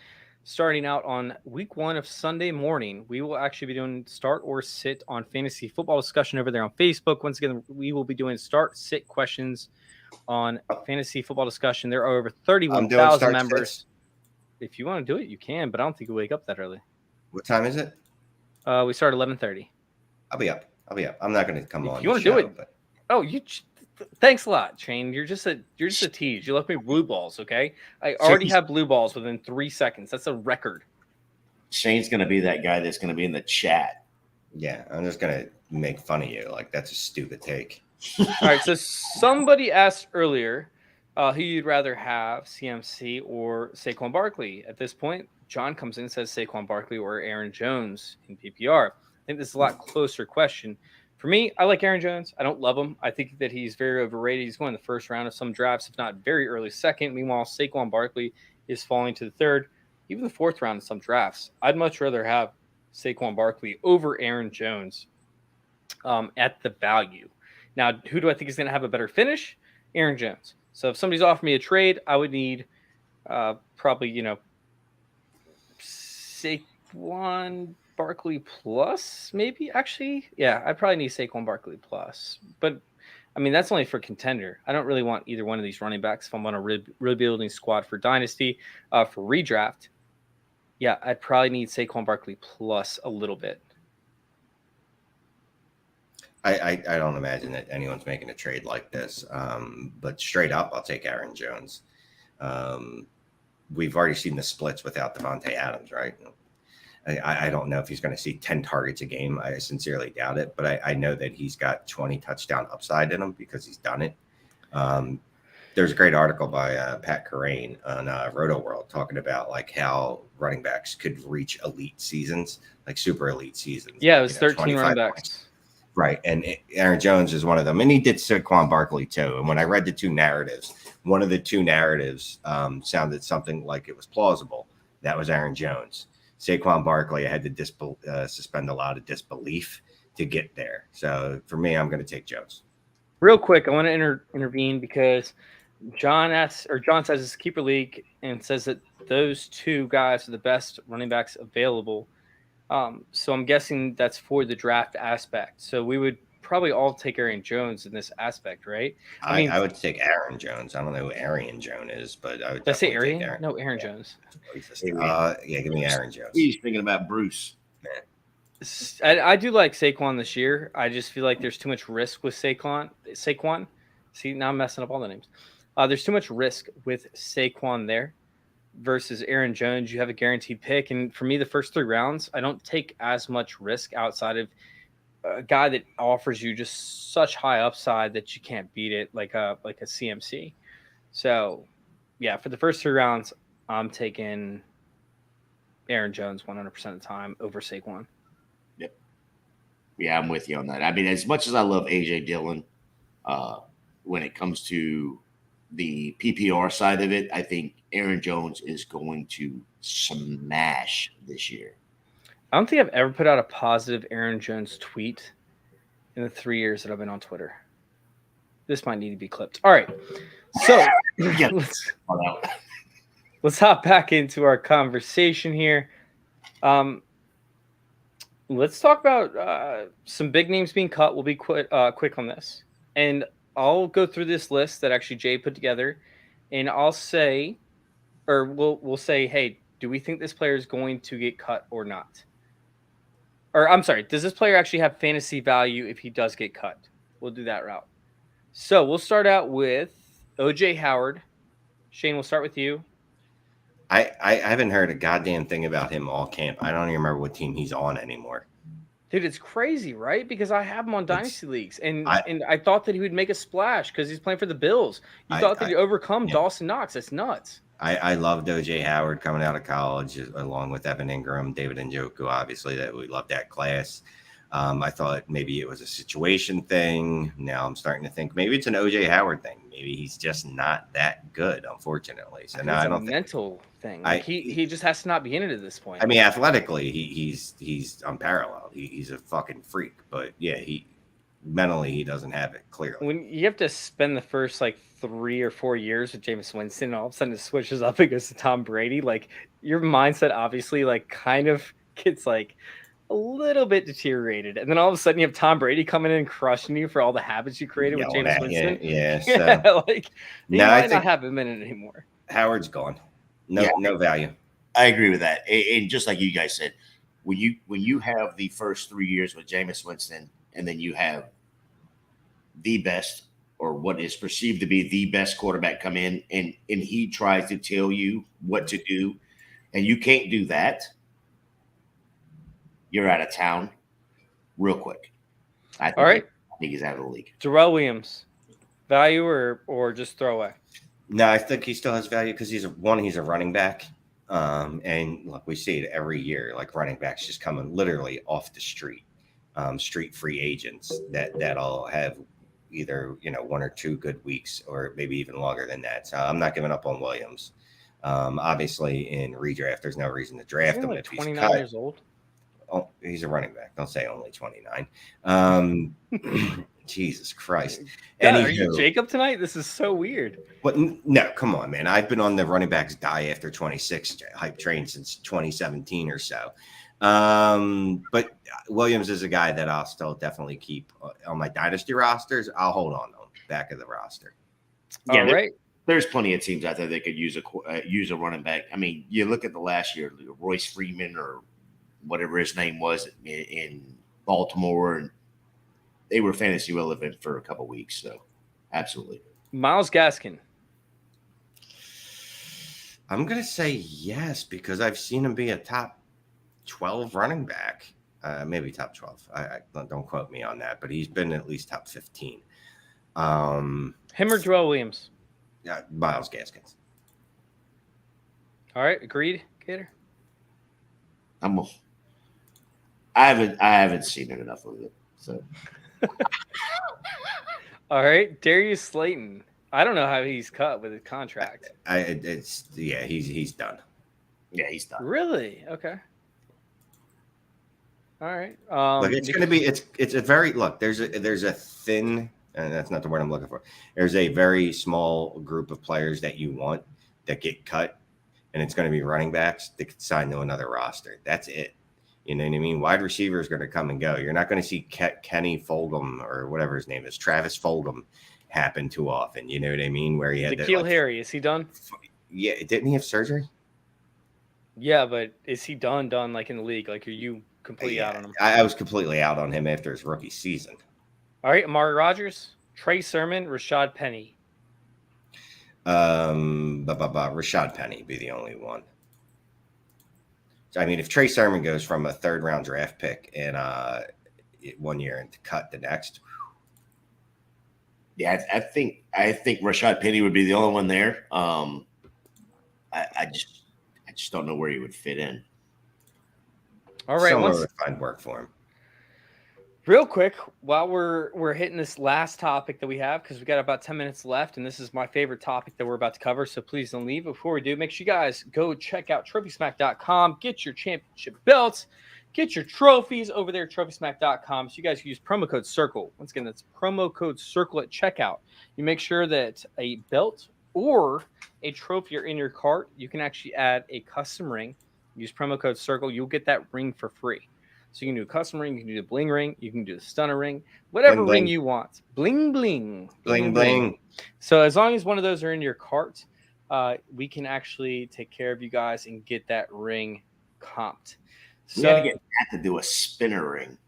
A: starting out on week 1 of Sunday morning, we will actually be doing start or sit on fantasy football discussion over there on Facebook. Once again, we will be doing start, sit questions on fantasy football discussion. There are over 31,000 members.
B: Sits.
A: If you want to do it, you can, but I don't think you'll wake up that early.
B: What time is it?
A: We start at 11:30.
B: I'll be up. I'm not going to come on.
A: If you want to do it. But... Oh, thanks a lot, Shane. You're just a tease. You left me blue balls, okay? I already have blue balls within 3 seconds. That's a record.
C: Shane's going to be that guy that's going to be in the chat.
B: Yeah, I'm just going to make fun of you. Like, that's a stupid take.
A: All right, so somebody asked earlier who you'd rather have, CMC or Saquon Barkley. At this point, John comes in and says Saquon Barkley or Aaron Jones in PPR. I think this is a lot closer question. For me, I like Aaron Jones. I don't love him. I think that he's very overrated. He's going in the first round of some drafts, if not very early second. Meanwhile, Saquon Barkley is falling to the third, even the fourth round in some drafts. I'd much rather have Saquon Barkley over Aaron Jones at the value. Now, who do I think is going to have a better finish? Aaron Jones. So if somebody's offering me a trade, I would need probably, Saquon Barkley plus, maybe. Actually, yeah, I probably need Saquon Barkley plus. But I mean, that's only for contender. I don't really want either one of these running backs if I'm on a rebuilding squad for dynasty. For redraft, yeah, I'd probably need Saquon Barkley plus a little bit.
B: I don't imagine that anyone's making a trade like this. But straight up, I'll take Aaron Jones. We've already seen the splits without Devontae Adams, right? I don't know if he's going to see 10 targets a game. I sincerely doubt it, but I know that he's got 20 touchdown upside in him because he's done it. There's a great article by Pat Carrain on Roto World talking about like how running backs could reach elite seasons, like super elite seasons.
A: Yeah, it was 13 running backs.
B: Points. Right, and Aaron Jones is one of them, and he did Saquon Barkley too. And when I read the two narratives, one of the two narratives sounded something like it was plausible. That was Aaron Jones. Saquon Barkley, I had to suspend a lot of disbelief to get there. So for me, I'm going to take Jones.
A: Real quick, I want to intervene because John says it's a keeper league and says that those two guys are the best running backs available. So I'm guessing that's for the draft aspect. So we would probably all take Aaron Jones in this aspect, right? I mean,
B: I would take Aaron Jones. I don't know who Arian Jones is, but I would
A: did I say
B: definitely take
A: Aaron?
B: Aaron.
A: No, Aaron Jones.
B: Yeah, give me Aaron Jones.
C: He's thinking about Bruce.
A: I do like Saquon this year. I just feel like there's too much risk with Saquon. See, now I'm messing up all the names. There's too much risk with Saquon there versus Aaron Jones. You have a guaranteed pick. And for me, the first 3 rounds, I don't take as much risk outside of a guy that offers you just such high upside that you can't beat it, like a CMC. So, yeah, for the first 3 rounds, I'm taking Aaron Jones 100% of the time over Saquon.
C: Yep. Yeah, I'm with you on that. I mean, as much as I love A.J. Dillon, when it comes to the PPR side of it, I think Aaron Jones is going to smash this year.
A: I don't think I've ever put out a positive Aaron Jones tweet in the 3 years that I've been on Twitter. This might need to be clipped. All right. So let's hop back into our conversation here. Let's talk about some big names being cut. We'll be quick on this. And I'll go through this list that actually Jay put together. And I'll say, or we'll say, hey, do we think this player is going to get cut or not? Or I'm sorry, does this player actually have fantasy value if he does get cut? We'll do that route. So we'll start out with O.J. Howard. Shane, we'll start with you.
B: I haven't heard a goddamn thing about him all camp. I don't even remember what team he's on anymore.
A: Dude, it's crazy, right? Because I have him on Dynasty Leagues, and I thought that he would make a splash because he's playing for the Bills. You thought that he'd overcome Dawson Knox. That's nuts.
B: I loved O.J. Howard coming out of college, along with Evan Ingram, David Njoku, obviously, that we loved that class. I thought maybe it was a situation thing. Now I'm starting to think maybe it's an O.J. Howard thing. Maybe he's just not that good, unfortunately. So now I don't think
A: mental thing. Like he just has to not be in it at this point.
B: I mean, athletically, he's unparalleled. He's a fucking freak. But yeah, mentally he doesn't have it clearly.
A: When you have to spend the first 3 or 4 years with Jameis Winston, and all of a sudden it switches up and goes to Tom Brady, your mindset obviously kind of gets a little bit deteriorated, and then all of a sudden you have Tom Brady coming in and crushing you for all the habits you created with Jameis Winston.
B: Yeah,
A: he might not have him in it anymore.
B: Howard's gone. No value.
C: I agree with that. And just like you guys said, when you have the first 3 years with Jameis Winston, and then you have the best or what is perceived to be the best quarterback come in, and he tries to tell you what to do, and you can't do that, you're out of town real quick. I think he's out of the league.
A: Terrell Williams, value or just throwaway?
B: No, I think he still has value because he's a running back. And look, we see it every year, running backs just coming literally off the street, street free agents that'll have either, 1 or 2 good weeks or maybe even longer than that. So I'm not giving up on Williams. Obviously in redraft, there's no reason to draft him if he's
A: 29 years old.
B: Oh, he's a running back. Don't say only 29. Jesus Christ.
A: God, are you Jacob tonight? This is so weird.
B: What? No, come on, man. I've been on the running backs die after 26 hype train since 2017 or so. But Williams is a guy that I'll still definitely keep on my dynasty rosters. I'll hold on to him back of the roster.
C: Yeah, right. There's plenty of teams out there that could use a running back. I mean, you look at the last year, Royce Freeman or whatever his name was in Baltimore, and they were fantasy relevant for a couple weeks. So, absolutely.
A: Myles Gaskin.
B: I'm going to say yes because I've seen him be a top 12 running back, maybe top 12. I don't quote me on that, but he's been at least top 15.
A: Him or Terrell Williams?
B: Yeah, Myles Gaskin.
A: All right, agreed, Gator.
C: I haven't seen it enough of it. So,
A: all right, Darius Slayton. I don't know how he's cut with his contract.
B: He's done.
C: Yeah, he's done.
A: Really? Okay. All right.
B: Look, it's going to be it's a very there's a thin, and that's not the word I'm looking for. There's a very small group of players that you want that get cut, and it's going to be running backs that could sign to another roster. That's it. You know what I mean? Wide receiver is going to come and go. You're not going to see Kenny Fulgham or whatever his name is, Travis Fulgham, happen too often. You know what I mean? Where he had
A: N'Keal Harry, is he done?
B: Yeah, didn't he have surgery?
A: Yeah, but is he done like in the league? Like, are you completely out on him?
B: I was completely out on him after his rookie season.
A: All right, Amari Rodgers, Trey Sermon, Rashad Penny.
B: Rashad Penny be the only one. I mean, if Trey Sermon goes from a 3rd-round draft pick in 1 year and to cut the next,
C: yeah, I think Rashad Penny would be the only one there. I just don't know where he would fit in.
A: All right,
B: someone would find work for him.
A: Real quick, while we're hitting this last topic that we have, because we got about 10 minutes left, and this is my favorite topic that we're about to cover, so please don't leave. Before we do, make sure you guys go check out TrophySmack.com, get your championship belts, get your trophies over there at TrophySmack.com. So you guys can use promo code CIRCLE. Once again, that's promo code CIRCLE at checkout. You make sure that a belt or a trophy are in your cart. You can actually add a custom ring. Use promo code CIRCLE. You'll get that ring for free. So you can do a custom ring, you can do the bling ring, you can do the stunner ring, whatever
B: bling,
A: ring you want. Bling, bling.
B: Bling, bling.
A: So as long as one of those are in your cart, we can actually take care of you guys and get that ring comped.
C: We
A: So
C: got to get Matt to do a spinner ring.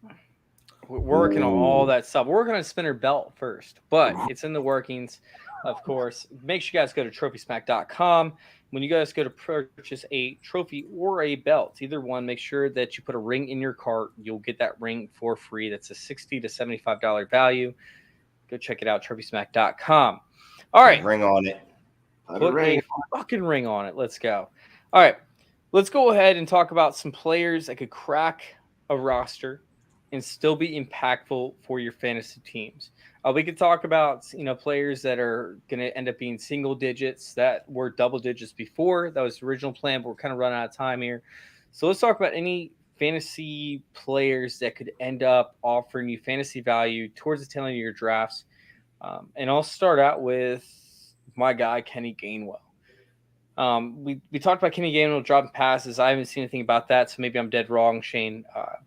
A: we're working on all that stuff. We're working on a spinner belt first, but it's in the workings, of course. Make sure you guys go to TrophySmack.com. When you guys go to purchase a trophy or a belt, either one, make sure that you put a ring in your cart. You'll get that ring for free. That's a $60 to $75 value. Go check it out, TrophySmack.com. All right.
B: Ring on it.
A: Put a fucking ring on it. Let's go. All right. Let's go ahead and talk about some players that could crack a roster and still be impactful for your fantasy teams. We could talk about, players that are going to end up being single digits that were double digits before. That was the original plan, but we're kind of running out of time here. So let's talk about any fantasy players that could end up offering you fantasy value towards the tail end of your drafts. And I'll start out with my guy, Kenny Gainwell. We talked about Kenny Gainwell dropping passes. I haven't seen anything about that, so maybe I'm dead wrong, Shane.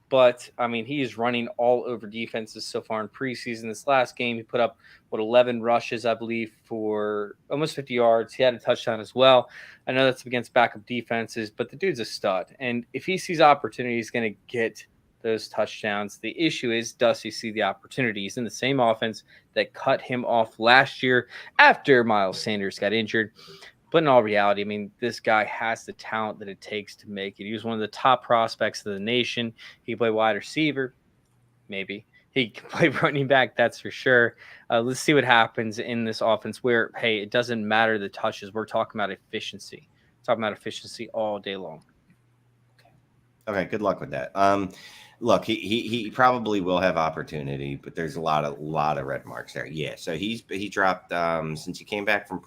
A: But I mean, he is running all over defenses so far in preseason. This last game, he put up 11 rushes, I believe, for almost 50 yards. He had a touchdown as well. I know that's against backup defenses, but the dude's a stud. And if he sees opportunity, he's going to get those touchdowns. The issue is, does he see the opportunities in the same offense that cut him off last year after Miles Sanders got injured? But in all reality, I mean, this guy has the talent that it takes to make it. He was one of the top prospects of the nation. He can play wide receiver, maybe. He can play running back, that's for sure. Let's see what happens in this offense where, hey, it doesn't matter the touches. We're talking about efficiency. Talking about efficiency all day long.
B: Okay, good luck with that. Look, he probably will have opportunity, but there's a lot of red marks there. Yeah, so he dropped since he came back from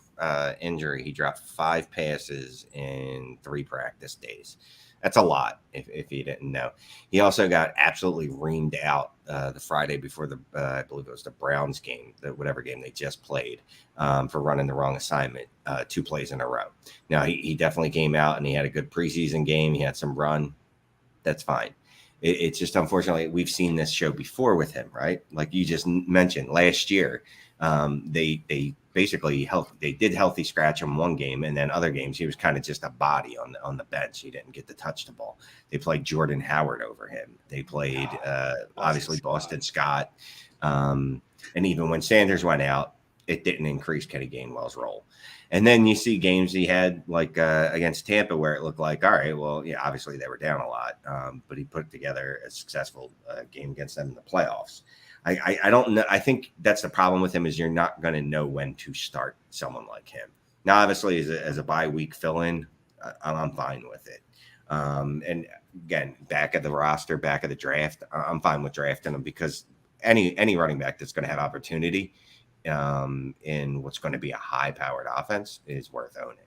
B: injury, he dropped 5 passes in 3 practice days. That's a lot if you didn't know. He also got absolutely reamed out the Friday before the I believe it was the Browns game, whatever game they just played, for running the wrong assignment 2 plays in a row. Now he definitely came out and he had a good preseason game. He had some run. That's fine. It's just, unfortunately, we've seen this show before with him, right? Like you just mentioned last year, they basically they did healthy scratch him one game, and then other games he was kind of just a body on the bench. He didn't get to touch the ball. They played Jordan Howard over him. They played obviously Boston Scott, and even when Sanders went out, it didn't increase Kenny Gainwell's role. And then you see games he had like against Tampa where it looked like, all right, well, yeah, obviously they were down a lot, but he put together a successful game against them in the playoffs. I don't know. I think that's the problem with him is you're not going to know when to start someone like him. Now, obviously, as a bye week fill-in, I'm fine with it. And again, back at the roster, back at the draft, I'm fine with drafting him because any running back that's going to have opportunity in what's going to be a high-powered offense is worth owning.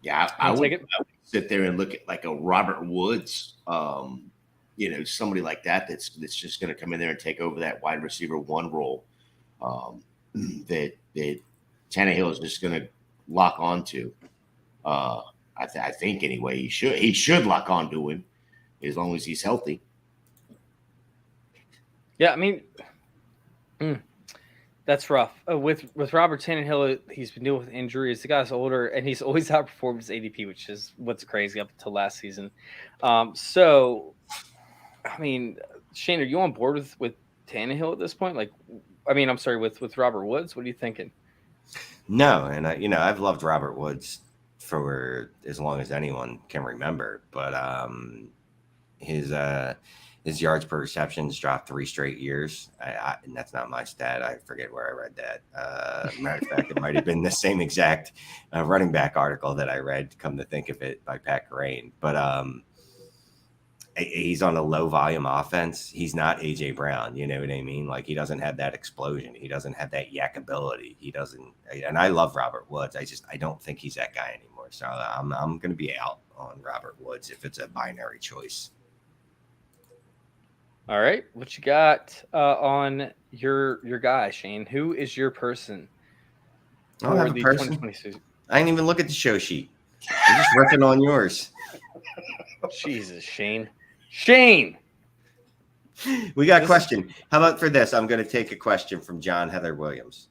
C: Yeah, I would sit there and look at like a Robert Woods, somebody like that's just going to come in there and take over that wide receiver 1 role that Tannehill is just going to lock onto. I I think anyway. He should lock on to him as long as he's healthy.
A: Yeah, I mean, that's rough. With Robert Tannehill, he's been dealing with injuries. The guy's older, and he's always outperformed his ADP, which is what's crazy up until last season. So, I mean, Shane, are you on board with Tannehill at this point? Like, I mean, I'm sorry, with Robert Woods. What are you thinking?
B: No, and I've loved Robert Woods for as long as anyone can remember, but his yards per receptions dropped 3 straight years. And that's not my stat. I forget where I read that. Matter of fact, it might have been the same exact running back article that I read, come to think of it, by Pat Green. But he's on a low volume offense. He's not AJ Brown. You know what I mean? Like, he doesn't have that explosion. He doesn't have that yak ability. He doesn't. And I love Robert Woods. I don't think he's that guy anymore. So I'm going to be out on Robert Woods if it's a binary choice.
A: All right, what you got on your guy, Shane? Who is your person?
B: I don't have a person.
A: 2020 season?
B: I didn't even look at the show sheet. I'm just ripping on yours.
A: Jesus, Shane. Shane!
B: We got a question. How about for this? I'm going to take a question from John Heather Williams.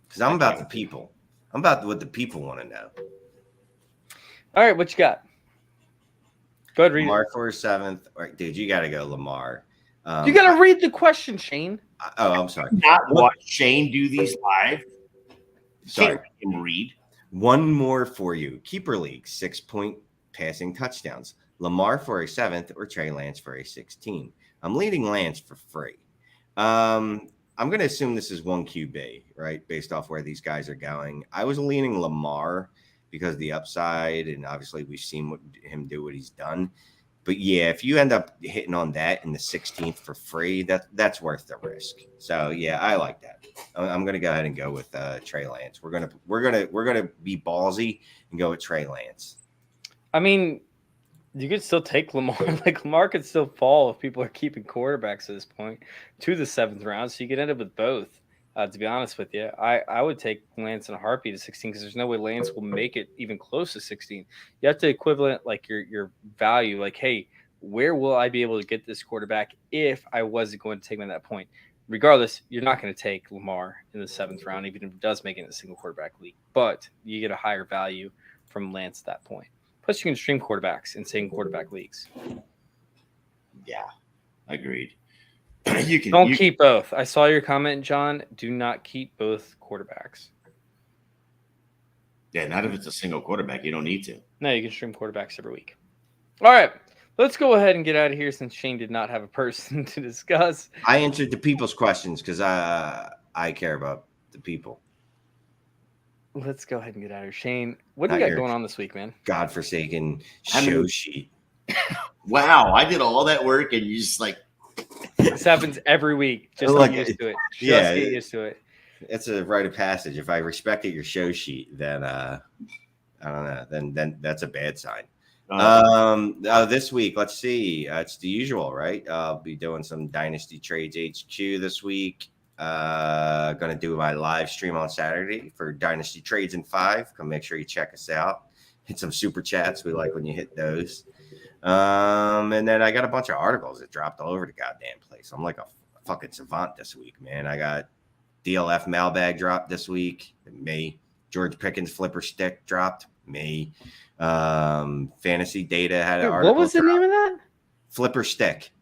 B: Because I'm about the people. I'm about what the people want to know.
A: All right, what you got? Go ahead, read
B: Lamar
A: it.
B: for 7th. Dude, you got to go Lamar.
A: You got to read the question, Shane.
B: Oh, I'm sorry.
C: Not watch Shane do these live.
B: Sorry.
C: Can't let him read.
B: One more for you. Keeper League, 6-point passing touchdowns. Lamar for a 7th or Trey Lance for a 16. I'm leading Lance for free. I'm going to assume this is 1 QB, right? Based off where these guys are going. I was leaning Lamar because of the upside, and obviously we've seen him do what he's done. But yeah, if you end up hitting on that in the 16th for free, that's worth the risk. So yeah, I like that. I'm gonna go ahead and go with Trey Lance. We're gonna be ballsy and go with Trey Lance.
A: I mean, you could still take Lamar. Like, Lamar could still fall if people are keeping quarterbacks at this point to the 7th round. So you could end up with both. To be honest with you, I would take Lance in a heartbeat at 16 because there's no way Lance will make it even close to 16. You have to equivalent like your value. Like, hey, where will I be able to get this quarterback if I wasn't going to take him at that point? Regardless, you're not going to take Lamar in the 7th round, even if it does make it in a single quarterback league. But you get a higher value from Lance at that point. Plus, you can stream quarterbacks in single quarterback leagues.
C: Yeah, agreed.
A: Don't keep both. I saw your comment, John. Do not keep both quarterbacks.
C: Yeah, not if it's a single quarterback. You don't need to.
A: No, you can stream quarterbacks every week. All right, let's go ahead and get out of here since Shane did not have a person to discuss.
B: I answered the people's questions because I care about the people.
A: Let's go ahed and get out of here. Shane, what do you got going on this week, man?
B: Godforsaken show sheet.
C: Wow, I did all that work and you just like.
A: This happens every week. Just get used to it. Get used to it.
B: It's a rite of passage. If I respected your show sheet, then I don't know. Then that's a bad sign. This week, let's see. It's the usual, right? I'll be doing some Dynasty Trades HQ this week. Gonna do my live stream on Saturday for Dynasty Trades in 5. Come make sure you check us out. Hit some super chats. We like when you hit those. And then I got a bunch of articles that dropped all over the goddamn place. I'm like a fucking savant this week, man. I got DLF mailbag dropped this week. Me. George Pickens flipper stick dropped. Me. Fantasy data had an article.
A: What was the name of that?
B: Flipper stick.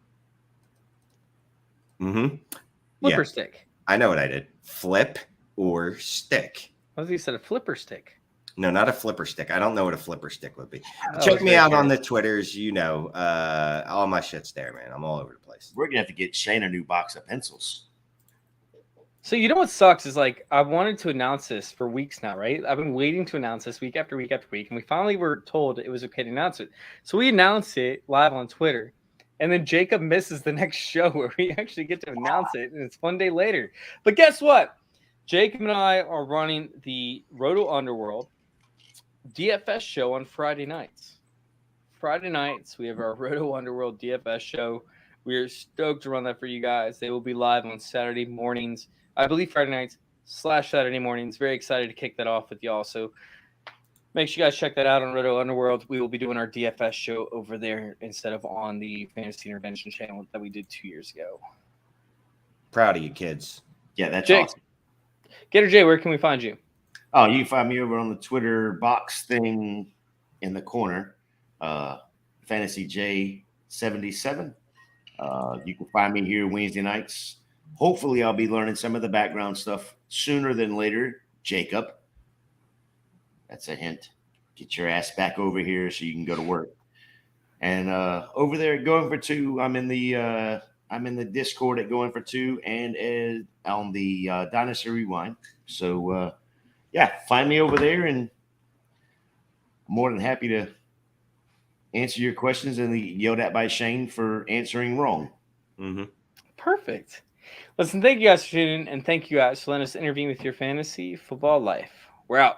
A: Flipper stick.
B: I know what I did. Flip or stick.
A: I thought you said a flipper stick.
B: No, not a flipper stick. I don't know what a flipper stick would be. Check me out on the Twitters. All my shit's there, man. I'm all over the place.
C: We're going to have to get Shane a new box of pencils.
A: So you know what sucks is, like, I wanted to announce this for weeks now, right? I've been waiting to announce this week after week after week, and we finally were told it was okay to announce it. So we announced it live on Twitter, and then Jacob misses the next show where we actually get to announce it, and it's one day later. But guess what? Jacob and I are running the Roto Underworld DFS show on Friday nights. Friday nights, we have our Roto Underworld DFS show. We are stoked to run that for you guys. They will be live on Saturday mornings. I believe Friday nights / Saturday mornings. Very excited to kick that off with y'all. So Make sure you guys check that out on Roto Underworld. We will be doing our DFS show over there instead of on the Fantasy Intervention channel that we did 2 years ago.
B: Proud of you, kids.
C: Yeah, that's
A: Jake.
C: awesome.
A: Gator J, where can we find you?
C: Oh, you can find me over on the Twitter box thing in the corner, Fantasy J77. You can find me here Wednesday nights. Hopefully, I'll be learning some of the background stuff sooner than later. Jacob, that's a hint. Get your ass back over here so you can go to work. And over there at Going for Two, I'm in the Discord at Going for Two and on the Dynasty Rewind. So yeah, find me over there, and I'm more than happy to answer your questions and yelled at by Shane for answering wrong.
B: Mm-hmm.
A: Perfect. Listen, thank you guys for tuning in, and thank you guys for letting us intervene with your fantasy football life. We're out.